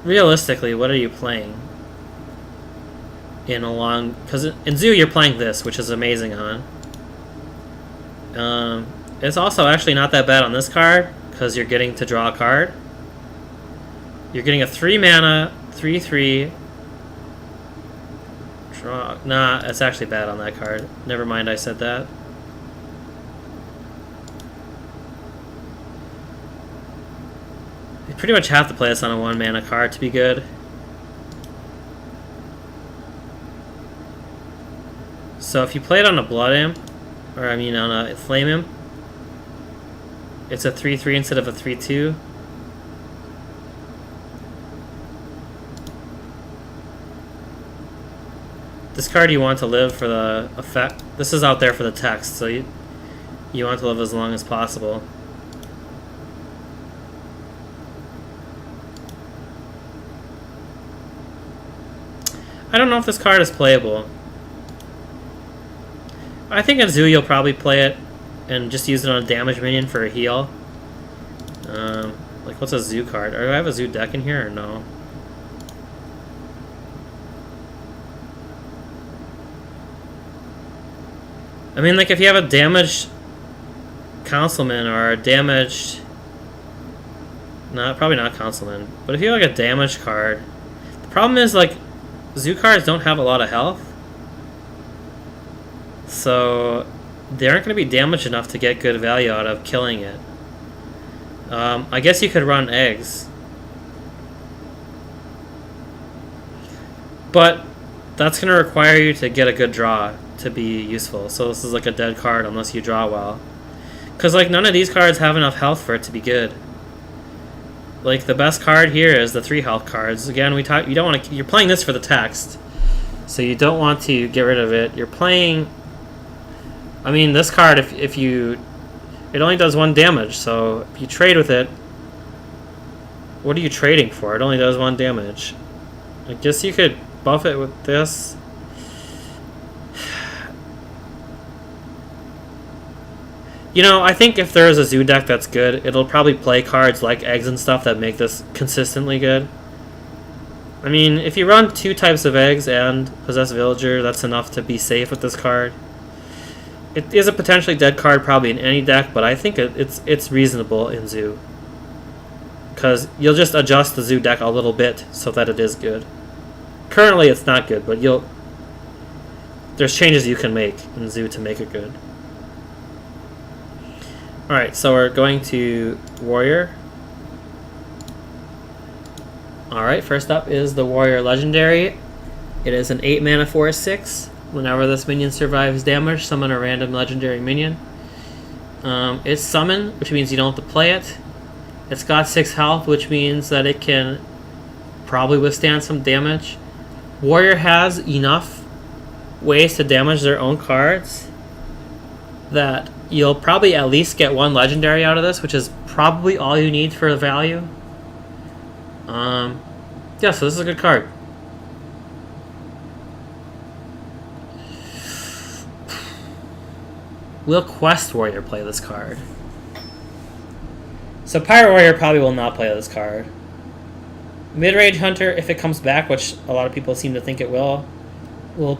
Realistically, what are you playing? In a long... Because in Zoo you're playing this, which is amazing on. It's also actually not that bad on this card, because you're getting to draw a card. You're getting a 3 mana, 3/3. Draw... Nah, it's actually bad on that card. Never mind, I said that. You pretty much have to play this on a 1 mana card to be good. So if you play it on a Blood Imp, or I mean on a Flame Imp, it's a 3/3 instead of a 3/2. This card you want to live for the effect. This is out there for the text, so You want to live as long as possible. I don't know if this card is playable. I think in Zoo you'll probably play it and just use it on a damage minion for a heal. Like, what's a Zoo card? Do I have a Zoo deck in here or no? I mean, like, if you have a damaged Councilman or a damaged... No, probably not Councilman. But if you have, like, a damaged card... The problem is, like, Zoo cards don't have a lot of health. So, they aren't going to be damaged enough to get good value out of killing it. I guess you could run eggs. But that's going to require you to get a good draw to be useful. So this is like a dead card unless you draw well. Because like none of these cards have enough health for it to be good. Like the best card here is the 3 health cards. Again, you don't want to. You're playing this for the text, so you don't want to get rid of it. You're playing. I mean, this card, if you, it only does 1 damage. So if you trade with it, what are you trading for? It only does 1 damage. I guess you could buff it with this. You know, I think if there is a Zoo deck that's good, it'll probably play cards like eggs and stuff that make this consistently good. I mean, if you run 2 types of eggs and Possessed Villager, that's enough to be safe with this card. It is a potentially dead card probably in any deck, but I think it's reasonable in Zoo. Because you'll just adjust the Zoo deck a little bit so that it is good. Currently it's not good, but there's changes you can make in Zoo to make it good. Alright, so we're going to Warrior. Alright, first up is the Warrior Legendary. It is an 8 mana 4/6. Whenever this minion survives damage, summon a random legendary minion. It's summon, which means you don't have to play it. It's got 6 health, which means that it can probably withstand some damage. Warrior has enough ways to damage their own cards that you'll probably at least get 1 legendary out of this, which is probably all you need for the value. Yeah, so this is a good card. Will Quest Warrior play this card? So Pirate Warrior probably will not play this card. Mid-range Hunter, if it comes back, which a lot of people seem to think it will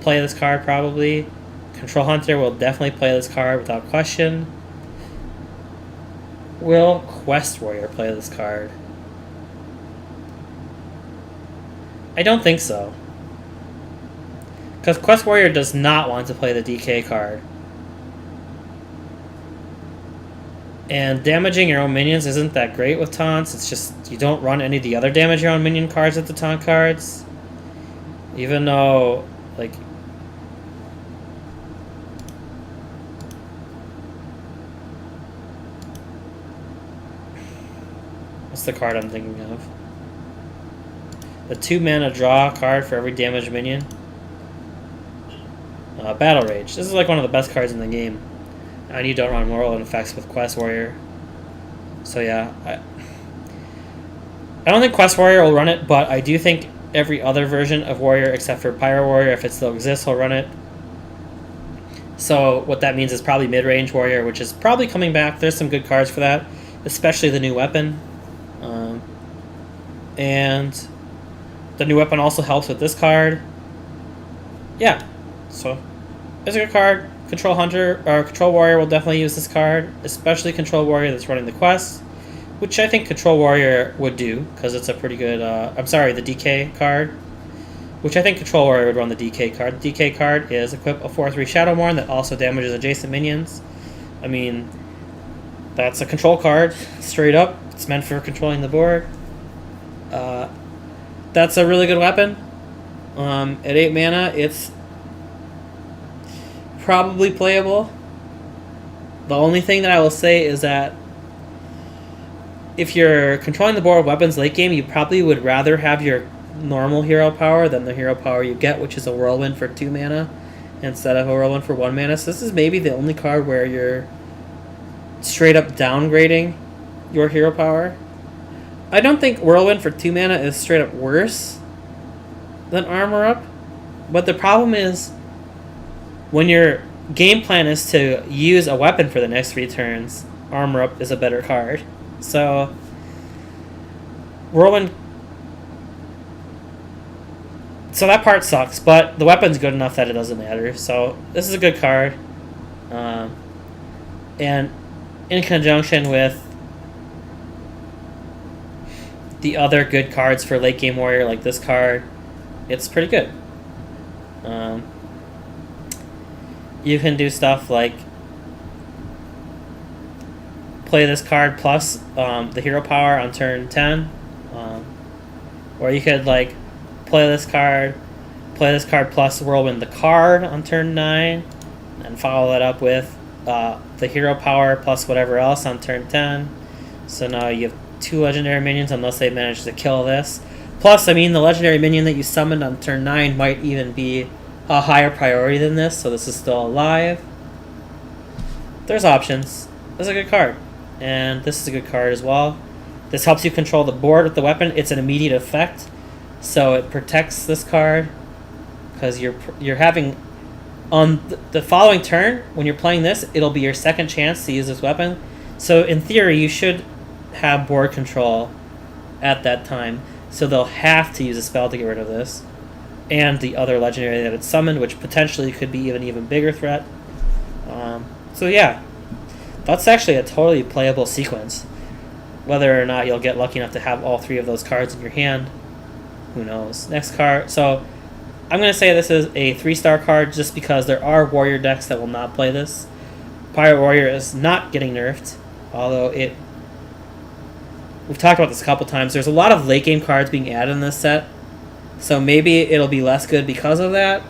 play this card probably. Control Hunter will definitely play this card without question. Will Quest Warrior play this card? I don't think so. Because Quest Warrior does not want to play the DK card. And damaging your own minions isn't that great with taunts. It's just you don't run any of the other damage your own minion cards with the taunt cards. Even though, like... What's the card I'm thinking of? The 2 mana draw card for every damaged minion. Battle Rage. This is like one of the best cards in the game. And you don't run moral effects with Quest Warrior. So yeah, I don't think Quest Warrior will run it, but I do think every other version of Warrior except for Pyro Warrior, if it still exists, will run it. So what that means is probably mid-range Warrior, which is probably coming back. There's some good cards for that, especially the new weapon. And the new weapon also helps with this card. Yeah, so it's a good card. Control Hunter or Control Warrior will definitely use this card, especially Control Warrior that's running the quest, which I think Control Warrior would do because it's a pretty good. I'm sorry, the DK card, which I think Control Warrior would run the DK card. The DK card is equip a 4/3 Shadowmourne that also damages adjacent minions. I mean, that's a control card straight up. It's meant for controlling the board. That's a really good weapon. At 8 mana, it's probably playable. The only thing that I will say is that if you're controlling the board with weapons late game, you probably would rather have your normal hero power than the hero power you get, which is a Whirlwind for 2 mana instead of a Whirlwind for 1 mana. So this is maybe the only card where you're straight up downgrading your hero power. I don't think Whirlwind for 2 mana is straight up worse than Armor Up, but the problem is when your game plan is to use a weapon for the next 3 turns, Armor Up is a better card. So Whirlwind, so that part sucks, but the weapon's good enough that it doesn't matter. So this is a good card, and in conjunction with the other good cards for late game warrior, like this card, it's pretty good. You can do stuff like play this card plus the hero power on turn 10, or you could like play this card plus Whirlwind the card on turn 9, and follow that up with the hero power plus whatever else on turn 10. So now you have 2 legendary minions unless they manage to kill this. Plus, I mean, the legendary minion that you summoned on turn 9 might even be a higher priority than this, so this is still alive. There's options. This is a good card. And this is a good card as well. This helps you control the board with the weapon. It's an immediate effect, so it protects this card. Because you're having... On the following turn, when you're playing this, it'll be your second chance to use this weapon. So in theory, you should have board control at that time. So they'll have to use a spell to get rid of this. And the other legendary that it's summoned, which potentially could be an even bigger threat. So yeah, that's actually a totally playable sequence. Whether or not you'll get lucky enough to have all 3 of those cards in your hand, who knows. Next card. So I'm going to say this is a 3-star card just because there are warrior decks that will not play this. Pirate Warrior is not getting nerfed, although we've talked about this a couple times. There's a lot of late game cards being added in this set, so maybe it'll be less good because of that.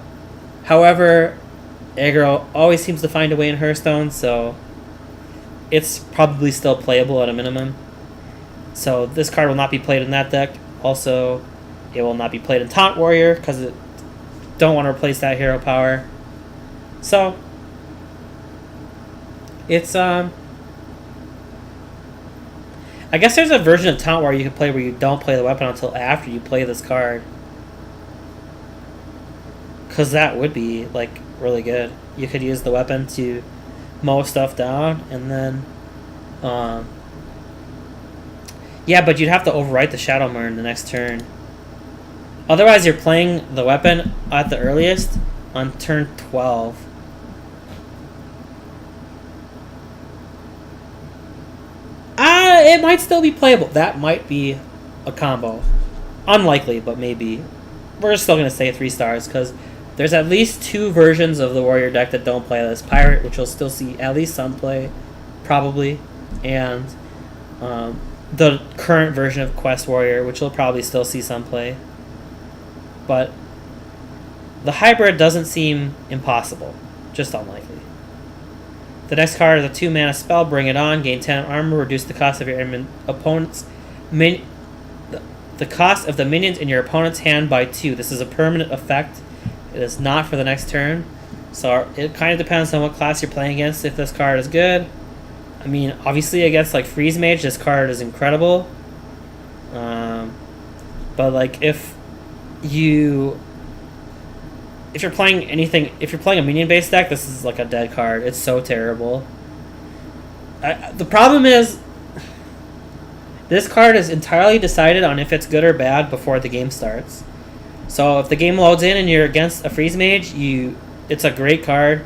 However, aggro always seems to find a way in Hearthstone, so it's probably still playable at a minimum. So this card will not be played in that deck. Also, it will not be played in Taunt Warrior because it don't want to replace that hero power. So it's I guess there's a version of Taunt Warrior you can play where you don't play the weapon until after you play this card. Because that would be, like, really good. You could use the weapon to mow stuff down, and then... yeah, but you'd have to overwrite the Shadowmurn the next turn. Otherwise, you're playing the weapon at the earliest on turn 12. It might still be playable. That might be a combo. Unlikely, but maybe. We're still going to say 3 stars, because there's at least 2 versions of the warrior deck that don't play this. Pirate, which you'll still see at least some play, probably, and the current version of Quest Warrior, which you'll probably still see some play. But the hybrid doesn't seem impossible, just unlikely. The next card is a 2-mana spell, Bring It On, gain 10 armor, reduce the cost of your opponent's the cost of the minions in your opponent's hand by 2. This is a permanent effect. It is not for the next turn. So it kind of depends on what class you're playing against if this card is good. I mean, obviously against like Freeze Mage, this card is incredible. But like if you're playing a minion-based deck, this is like a dead card. It's so terrible. The problem is, this card is entirely decided on if it's good or bad before the game starts. So if the game loads in and you're against a Freeze Mage, it's a great card.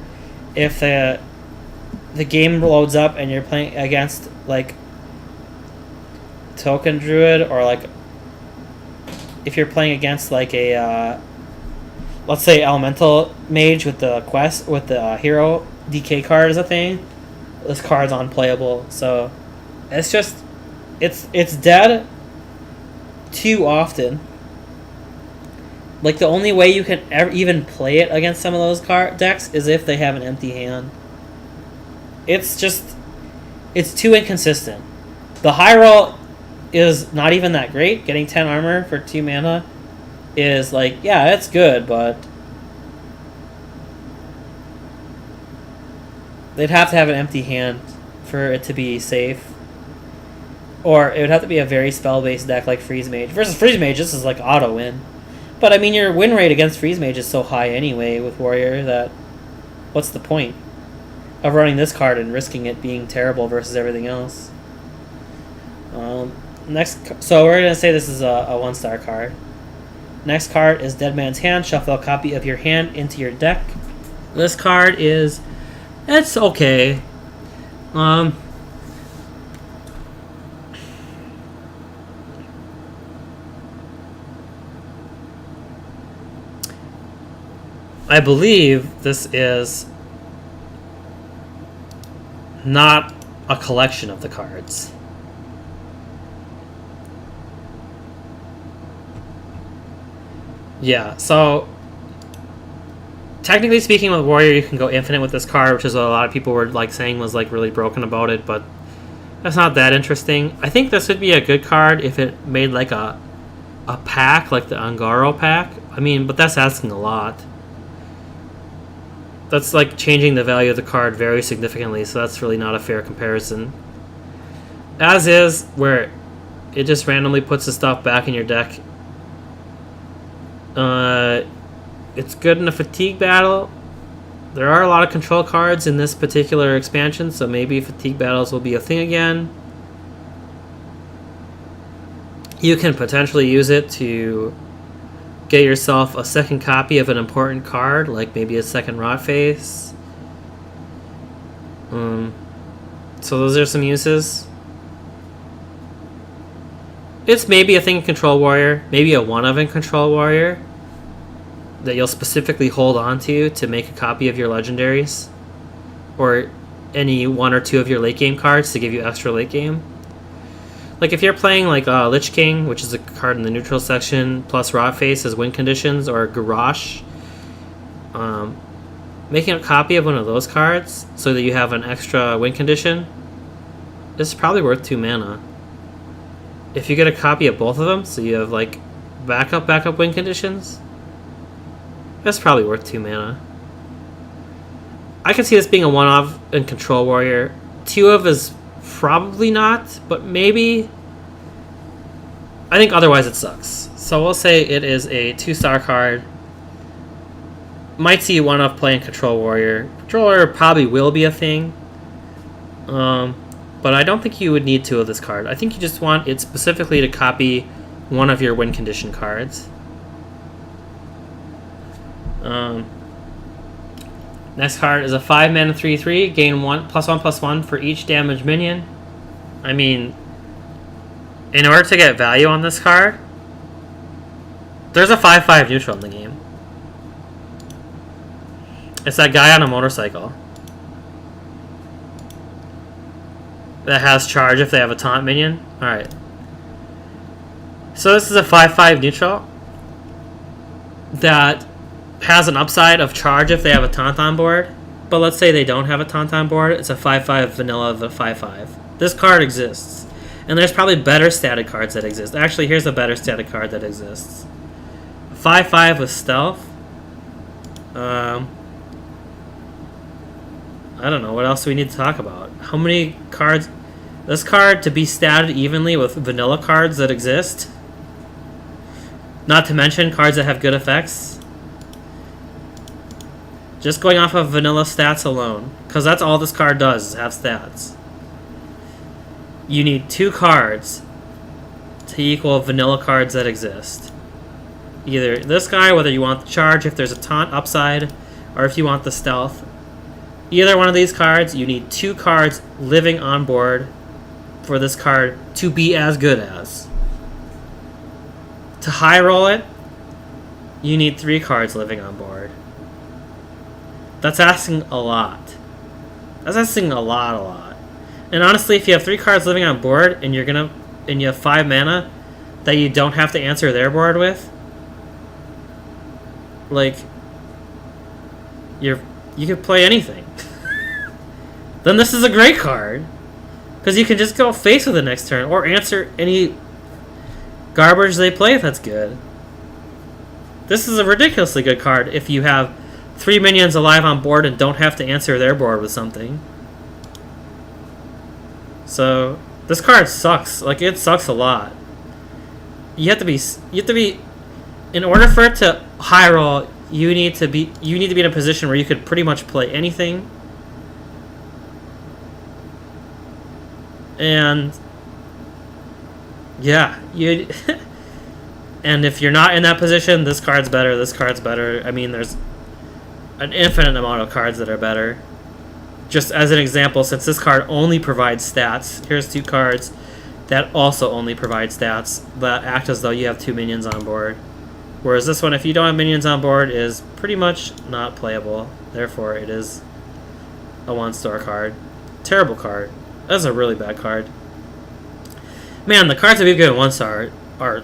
If the game loads up and you're playing against like Token Druid, or like if you're playing against like a let's say Elemental Mage with the hero DK card as a thing, this card's unplayable. So it's just it's dead too often. Like the only way you can even play it against some of those decks is if they have an empty hand. It's too inconsistent. The high roll is not even that great. Getting 10 armor for 2 mana is like, yeah, it's good, but they'd have to have an empty hand for it to be safe. Or it would have to be a very spell-based deck like Freeze Mage. Versus Freeze Mage, this is like auto-win. But I mean, your win rate against Freeze Mage is so high anyway with Warrior that what's the point of running this card and risking it being terrible versus everything else? Next, so we're gonna say this is a 1-star card. Next card is Dead Man's Hand. Shuffle a copy of your hand into your deck. This card is, it's okay. I believe this is not a collection of the cards. Yeah, so technically speaking with Warrior, you can go infinite with this card, which is what a lot of people were like saying was like really broken about it, but that's not that interesting. I think this would be a good card if it made like a pack, like the Angaro pack. I mean, but that's asking a lot. That's like changing the value of the card very significantly, so that's really not a fair comparison. As is, where it just randomly puts the stuff back in your deck. It's good in a fatigue battle. There are a lot of control cards in this particular expansion, so maybe fatigue battles will be a thing again. You can potentially use it to get yourself a second copy of an important card, like maybe a second Rot Face. So those are some uses. It's maybe a thing in Control Warrior, maybe a one of in Control Warrior that you'll specifically hold on to make a copy of your legendaries, or any one or two of your late game cards to give you extra late game. Like if you're playing like Lich King, which is a card in the neutral section, plus Rot Face as win conditions, or Garrosh, making a copy of one of those cards so that you have an extra win condition is probably worth 2 mana. If you get a copy of both of them, so you have like backup win conditions, that's probably worth 2 mana. I can see this being a one-off in Control Warrior. 2-of is probably not, but maybe. I think otherwise it sucks. So we'll say it is a 2-star card. Might see one-off play in Control Warrior. Control Warrior probably will be a thing. But I don't think you would need 2 of this card. I think you just want it specifically to copy one of your win condition cards. Next card is a 5-mana 3/3. Gain +1/+1 for each damage minion. I mean, in order to get value on this card, there's a 5/5 neutral in the game. It's that guy on a motorcycle that has charge if they have a taunt minion. Alright. So this is a 5/5 neutral that has an upside of charge if they have a taunt on board. But let's say they don't have a taunt on board. It's a 5/5 vanilla of a 5/5. This card exists. And there's probably better static cards that exist. Actually, here's a better static card that exists. 5/5 with stealth. I don't know, what else do we need to talk about? How many cards? This card to be statted evenly with vanilla cards that exist. Not to mention cards that have good effects. Just going off of vanilla stats alone, because that's all this card does, is have stats. You need 2 cards to equal vanilla cards that exist. Either this guy, whether you want the charge if there's a taunt upside, or if you want the stealth. Either one of these cards, you need 2 cards living on board for this card to be as good as. To high roll it, you need 3 cards living on board. That's asking a lot. That's asking a lot. And honestly, if you have 3 cards living on board and you have 5 mana that you don't have to answer their board with, like, you could play anything. Then this is a great card, because you can just go face with the next turn or answer any garbage they play if that's good. This is a ridiculously good card if you have 3 minions alive on board and don't have to answer their board with something. So this card sucks. Like, it sucks a lot. You have to be in order for it to high roll, you need to be in a position where you could pretty much play anything. And yeah, you and if you're not in that position, this card's better, this card's better. I mean, there's an infinite amount of cards that are better. Just as an example, since this card only provides stats, here's two cards that also only provide stats that act as though you have 2 minions on board. Whereas this one, if you don't have minions on board, is pretty much not playable. Therefore, it is a 1-star card. Terrible card. That's a really bad card. Man, the cards that we've given 1-star are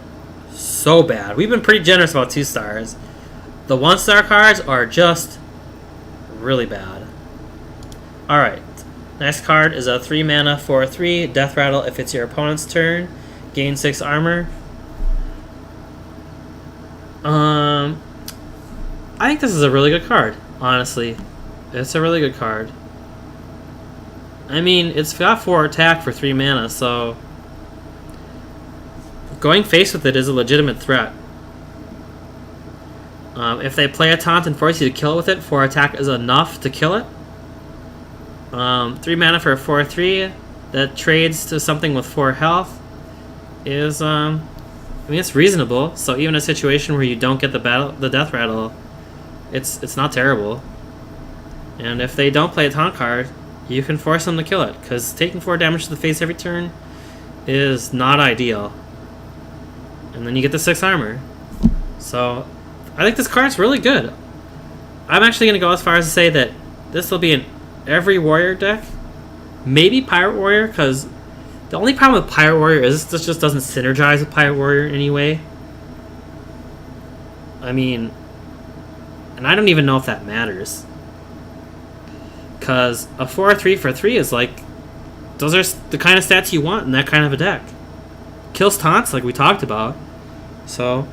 so bad. We've been pretty generous about 2 stars. The 1-star cards are just really bad. Alright. Next card is a 3 mana 4/3 Death Rattle. If it's your opponent's turn, gain 6 armor. I think this is a really good card, honestly. It's a really good card. I mean, it's got 4 attack for 3 mana, so going face with it is a legitimate threat. If they play a taunt and force you to kill it with it, 4 attack is enough to kill it. 3 mana for a 4/3 that trades to something with 4 health is, I mean, it's reasonable. So even a situation where you don't get the Death Rattle, it's not terrible. And if they don't play a taunt card, you can force them to kill it, because taking 4 damage to the face every turn is not ideal. And then you get the 6 armor. So I think this card's really good. I'm actually going to go as far as to say that this will be in every warrior deck. Maybe Pirate Warrior, because the only problem with Pirate Warrior is this just doesn't synergize with Pirate Warrior in any way. I mean, and I don't even know if that matters. Because a 4/3 for 3 is like, those are the kind of stats you want in that kind of a deck. Kills taunts like we talked about. So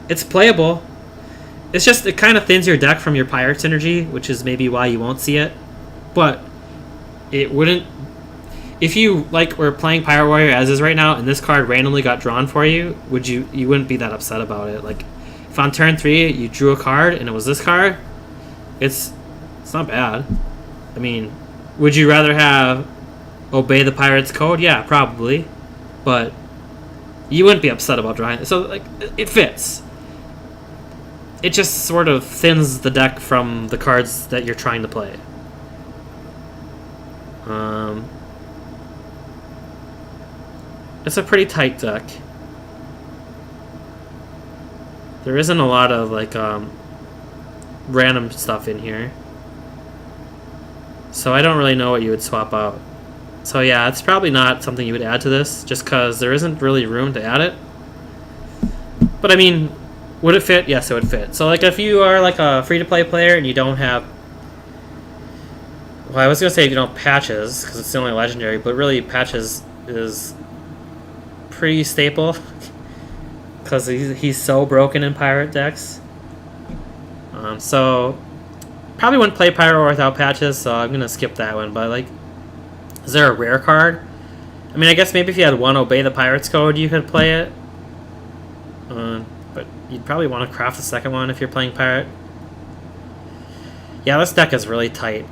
it's playable. It's just, it kind of thins your deck from your pirate synergy, which is maybe why you won't see it. But it wouldn't, if you like were playing Pirate Warrior as is right now and this card randomly got drawn for you, you wouldn't be that upset about it. Like, if on turn 3 you drew a card and it was this card, it's not bad. I mean, would you rather have Obey the Pirate's Code? Yeah, probably. But you wouldn't be upset about drawing it. So, like, it fits. It just sort of thins the deck from the cards that you're trying to play. It's a pretty tight deck. There isn't a lot of, like, random stuff in here. So I don't really know what you would swap out. So yeah, it's probably not something you would add to this, just because there isn't really room to add it. But I mean, would it fit? Yes, it would fit. So like, if you are like a free-to-play player and you don't have, well, I was gonna say if you don't have Patches, because it's the only legendary, but really Patches is pretty staple, because he's so broken in pirate decks. So probably wouldn't play Pirate War without Patches, so I'm gonna skip that one. But like, is there a rare card? I mean, I guess maybe if you had one Obey the Pirate's Code, you could play it. But you'd probably want to craft the second one if you're playing Pirate. Yeah, this deck is really tight.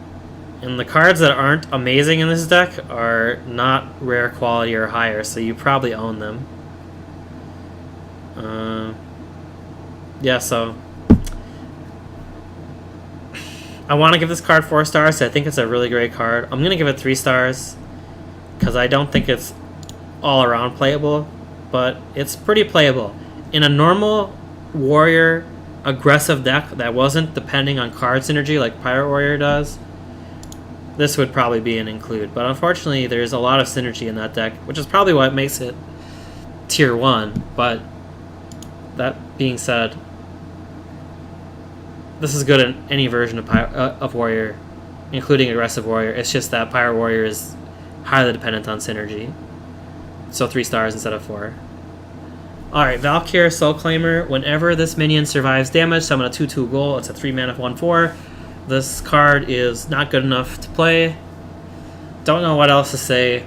And the cards that aren't amazing in this deck are not rare quality or higher, so you probably own them. Yeah, so I want to give this card 4 stars. I think it's a really great card. I'm going to give it 3 stars because I don't think it's all around playable, but it's pretty playable. In a normal warrior aggressive deck that wasn't depending on card synergy like Pirate Warrior does, this would probably be an include. But unfortunately, there's a lot of synergy in that deck, which is probably what makes it tier 1. But that being said, this is good in any version of Warrior, including Aggressive Warrior. It's just that Pirate Warrior is highly dependent on synergy. So 3 stars instead of 4. Alright, Valkyr Soul Claimer. Whenever this minion survives damage, summon a 2/2 ghoul. It's a 3 mana 1/4. This card is not good enough to play. Don't know what else to say.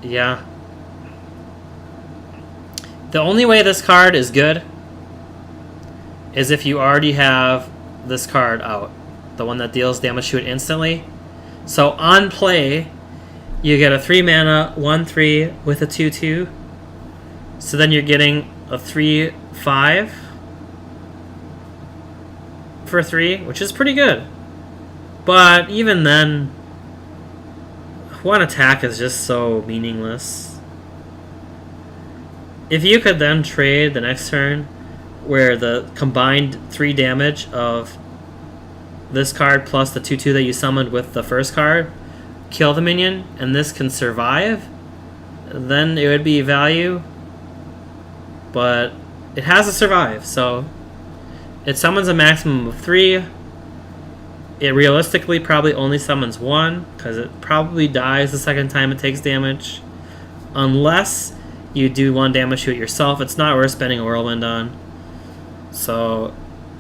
Yeah. The only way this card is good is if you already have this card out. The one that deals damage to it instantly. So on play, you get a 3 mana 1/3 with a 2/2. So then you're getting a 3/5 for 3, which is pretty good. But even then, one attack is just so meaningless. If you could then trade the next turn where the combined 3 damage of this card plus the 2/2 that you summoned with the first card kill the minion, and this can survive, then it would be value. But it has to survive, so it summons a maximum of 3. It realistically probably only summons 1, because it probably dies the second time it takes damage. Unless you do 1 damage to it yourself, it's not worth spending a whirlwind on. So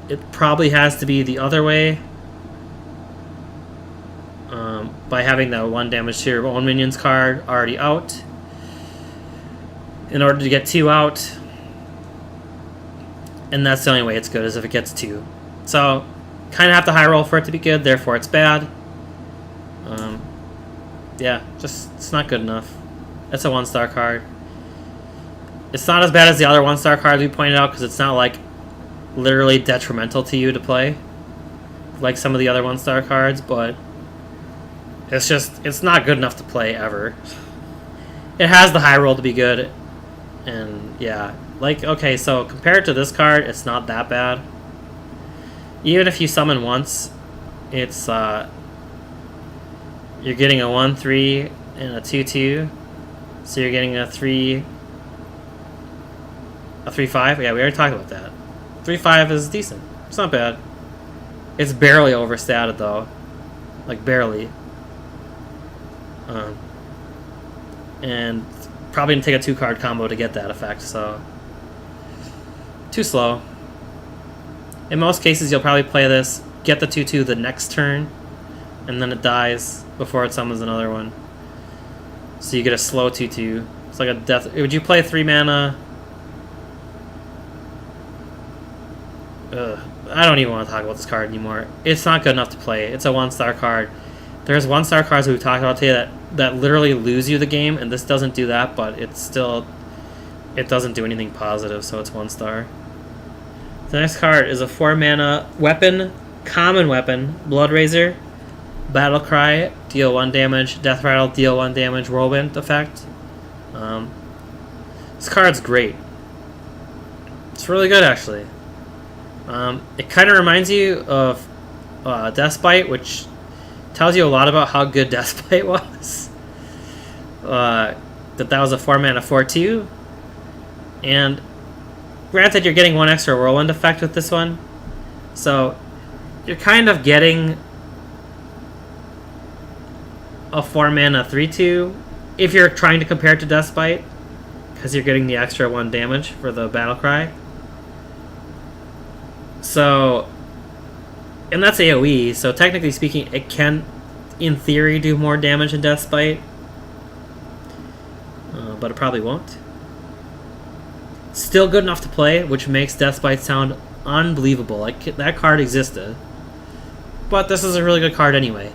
it probably has to be the other way. By having that 1 damage to your own minions card already out. In order to get 2 out. And that's the only way it's good, is if it gets 2. So kind of have to high roll for it to be good, therefore it's bad. Yeah, just it's not good enough. It's a 1-star card. It's not as bad as the other 1-star cards we pointed out, because it's not like literally detrimental to you to play like some of the other 1-star cards, but it's not good enough to play ever. It has the high roll to be good, and yeah, like, okay, so compared to this card, it's not that bad. Even if you summon once, it's you're getting a 1/3 and a 2/2, so you're getting a 3/5. Yeah, we already talked about that. 3/5 is decent. It's not bad. It's barely overstated though, like barely. And probably gonna take a 2-card combo to get that effect. So too slow. In most cases, you'll probably play this, get the 2/2 the next turn, and then it dies before it summons another one. So you get a slow 2/2. It's like a death. Would you play 3 mana? I don't even want to talk about this card anymore. It's not good enough to play. It's a 1-star card. There's 1-star cards we've talked about today that literally lose you the game, and this doesn't do that, but it doesn't do anything positive, so it's 1-star. The next card is a 4 mana weapon, common weapon, Blood Razor, Battle Cry, deal 1 damage, Death Rattle, deal 1 damage, Whirlwind effect. This card's great. It's really good, actually. It kind of reminds you of Deathbite, which tells you a lot about how good Deathbite was. That was a 4 mana 4/2, and granted, you're getting 1 extra Whirlwind effect with this one, so you're kind of getting a 4 mana 3/2 if you're trying to compare it to Deathbite, because you're getting the extra 1 damage for the Battle Cry. So, and that's AoE, so technically speaking, it can, in theory, do more damage than Deathbite, but it probably won't. Still good enough to play, which makes Deathbite sound unbelievable. Like, that card existed. But this is a really good card anyway.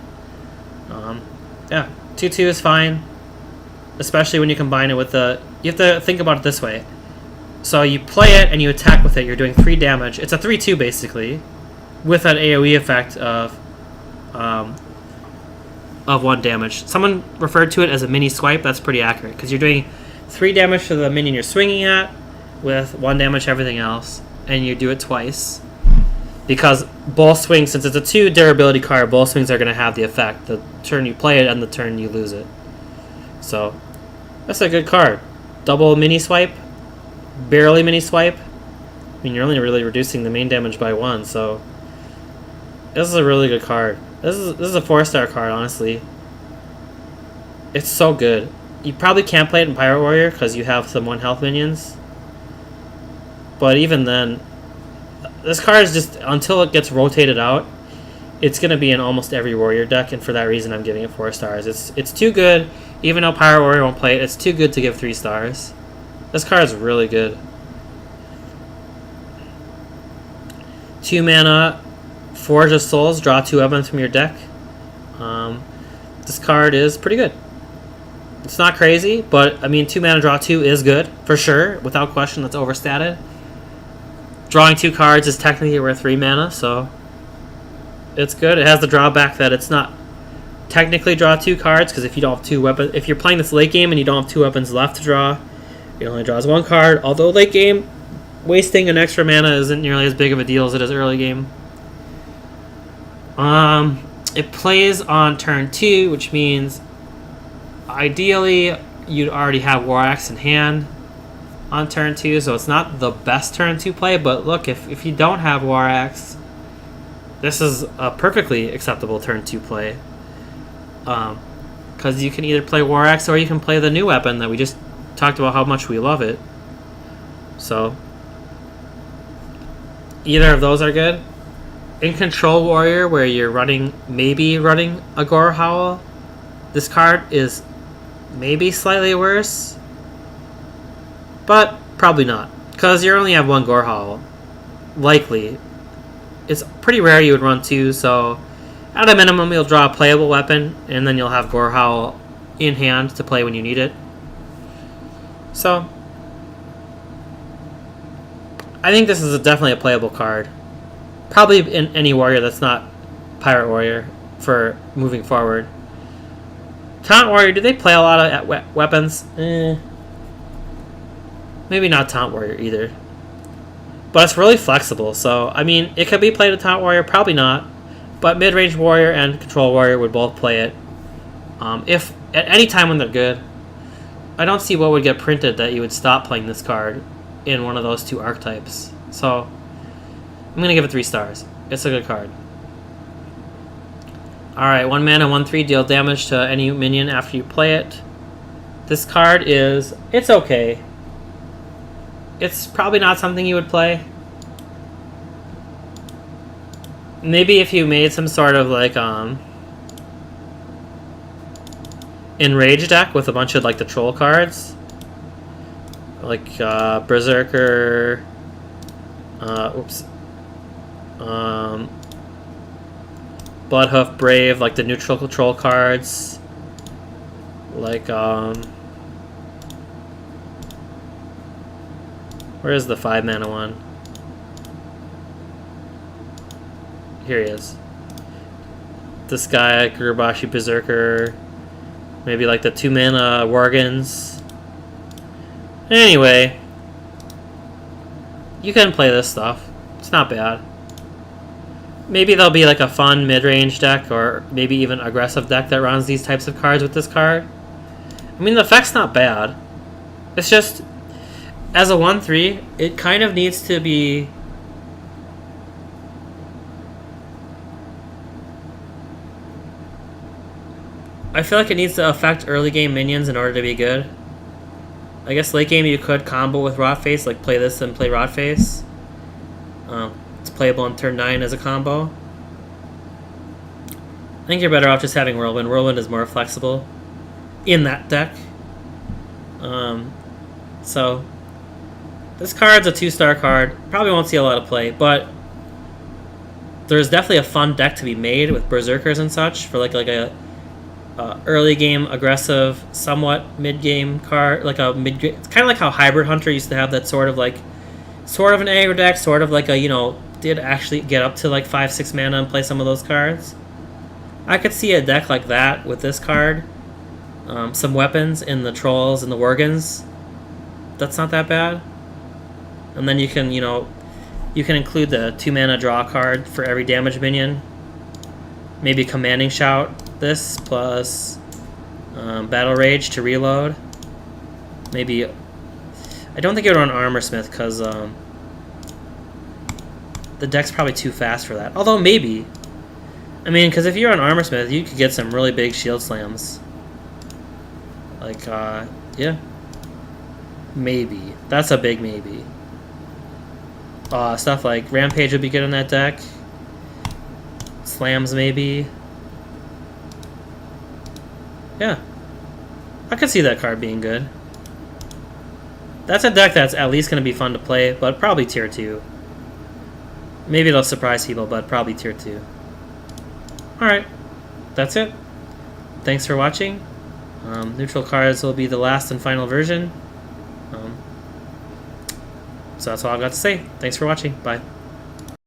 Yeah, 2/2 is fine. Especially when you combine it with the... You have to think about it this way. So you play it and you attack with it, you're doing 3 damage. It's a 3/2 basically, with an AoE effect of 1 damage. Someone referred to it as a mini swipe. That's pretty accurate, because you're doing 3 damage to the minion you're swinging at, with 1 damage to everything else, and you do it twice. Because both swings, since it's a 2 durability card, both swings are going to have the effect. The turn you play it and the turn you lose it. So, that's a good card. Double mini swipe, barely mini swipe. I mean, you're only really reducing the main damage by 1, so this is a really good card. This is a 4-star card, honestly. It's so good. You probably can't play it in Pirate Warrior because you have some 1 health minions. But even then, this card is just, until it gets rotated out, it's going to be in almost every warrior deck, and for that reason I'm giving it 4 stars. It's too good, even though Pirate Warrior won't play it, it's too good to give 3 stars. This card is really good. 2 mana, Forge of Souls, draw 2 weapons from your deck. This card is pretty good. It's not crazy, but I mean 2 mana, draw 2 is good, for sure, without question. That's overstated. Drawing 2 cards is technically worth 3 mana, so it's good. It has the drawback that it's not technically draw 2 cards, because if you don't have 2 weapons, if you're playing this late game and you don't have 2 weapons left to draw, it only draws 1 card. Although late game, wasting an extra mana isn't nearly as big of a deal as it is early game. It plays on turn 2, which means ideally you'd already have War Axe in hand on turn 2, so it's not the best turn 2 play, but look, if you don't have War Axe, this is a perfectly acceptable turn 2 play. Because you can either play War Axe or you can play the new weapon that we just talked about how much we love it. So, either of those are good. In Control Warrior, where you're maybe running a Gore Howl, this card is maybe slightly worse, but probably not, because you only have 1 Gore Howl. Likely. It's pretty rare you would run 2, so at a minimum you'll draw a playable weapon, and then you'll have Gore Howl in hand to play when you need it. So, I think this is definitely a playable card. Probably in any warrior that's not Pirate Warrior for moving forward. Taunt Warrior, do they play a lot of weapons? Maybe not Taunt Warrior either. But it's really flexible, so, I mean, it could be played with Taunt Warrior, probably not. But Mid-Range Warrior and Control Warrior would both play it. If at any time when they're good. I don't see what would get printed that you would stop playing this card in one of those 2 archetypes. So, I'm going to give it 3 stars. It's a good card. Alright, 1 mana, 1/3, deal damage to any minion after you play it. This card it's okay. It's probably not something you would play. Maybe if you made some sort of like Enrage deck with a bunch of like the troll cards, like Berserker, Bloodhoof Brave, like the neutral control cards, like where is the 5 mana one? Here he is. This guy, Gurubashi Berserker. Maybe like the 2 mana Worgens. Anyway, you can play this stuff. It's not bad. Maybe there'll be like a fun mid-range deck, or maybe even aggressive deck that runs these types of cards with this card. I mean, the effect's not bad. It's just, as a 1/3, it kind of needs to be... I feel like it needs to affect early game minions in order to be good. I guess late game you could combo with Rotface, like play this and play Rotface. It's playable on turn 9 as a combo. I think you're better off just having Whirlwind. Whirlwind is more flexible in that deck. So, this card's a 2-star card. Probably won't see a lot of play, but there's definitely a fun deck to be made with Berserkers and such for like a early game aggressive, somewhat mid game card, like a mid. It's kind of like how Hybrid Hunter used to have that sort of an aggro deck, sort of like a did actually get up to like 5-6 mana and play some of those cards. I could see a deck like that with this card, some weapons in the Trolls and the Worgens. That's not that bad. And then you can include the 2 mana draw card for every damage minion. Maybe Commanding Shout this plus Battle Rage to reload. Maybe I don't think it would run Armor Smith because the deck's probably too fast for that. Although maybe, I mean, because if you're on Armor Smith, you could get some really big shield slams. Like yeah, maybe that's a big maybe. Stuff like Rampage would be good in that deck. slams maybe. Yeah. I could see that card being good. That's a deck that's at least going to be fun to play, but probably tier 2. Maybe it'll surprise people, but probably tier 2. Alright. That's it. Thanks for watching. Neutral cards will be the last and final version. So that's all I've got to say. Thanks for watching. Bye.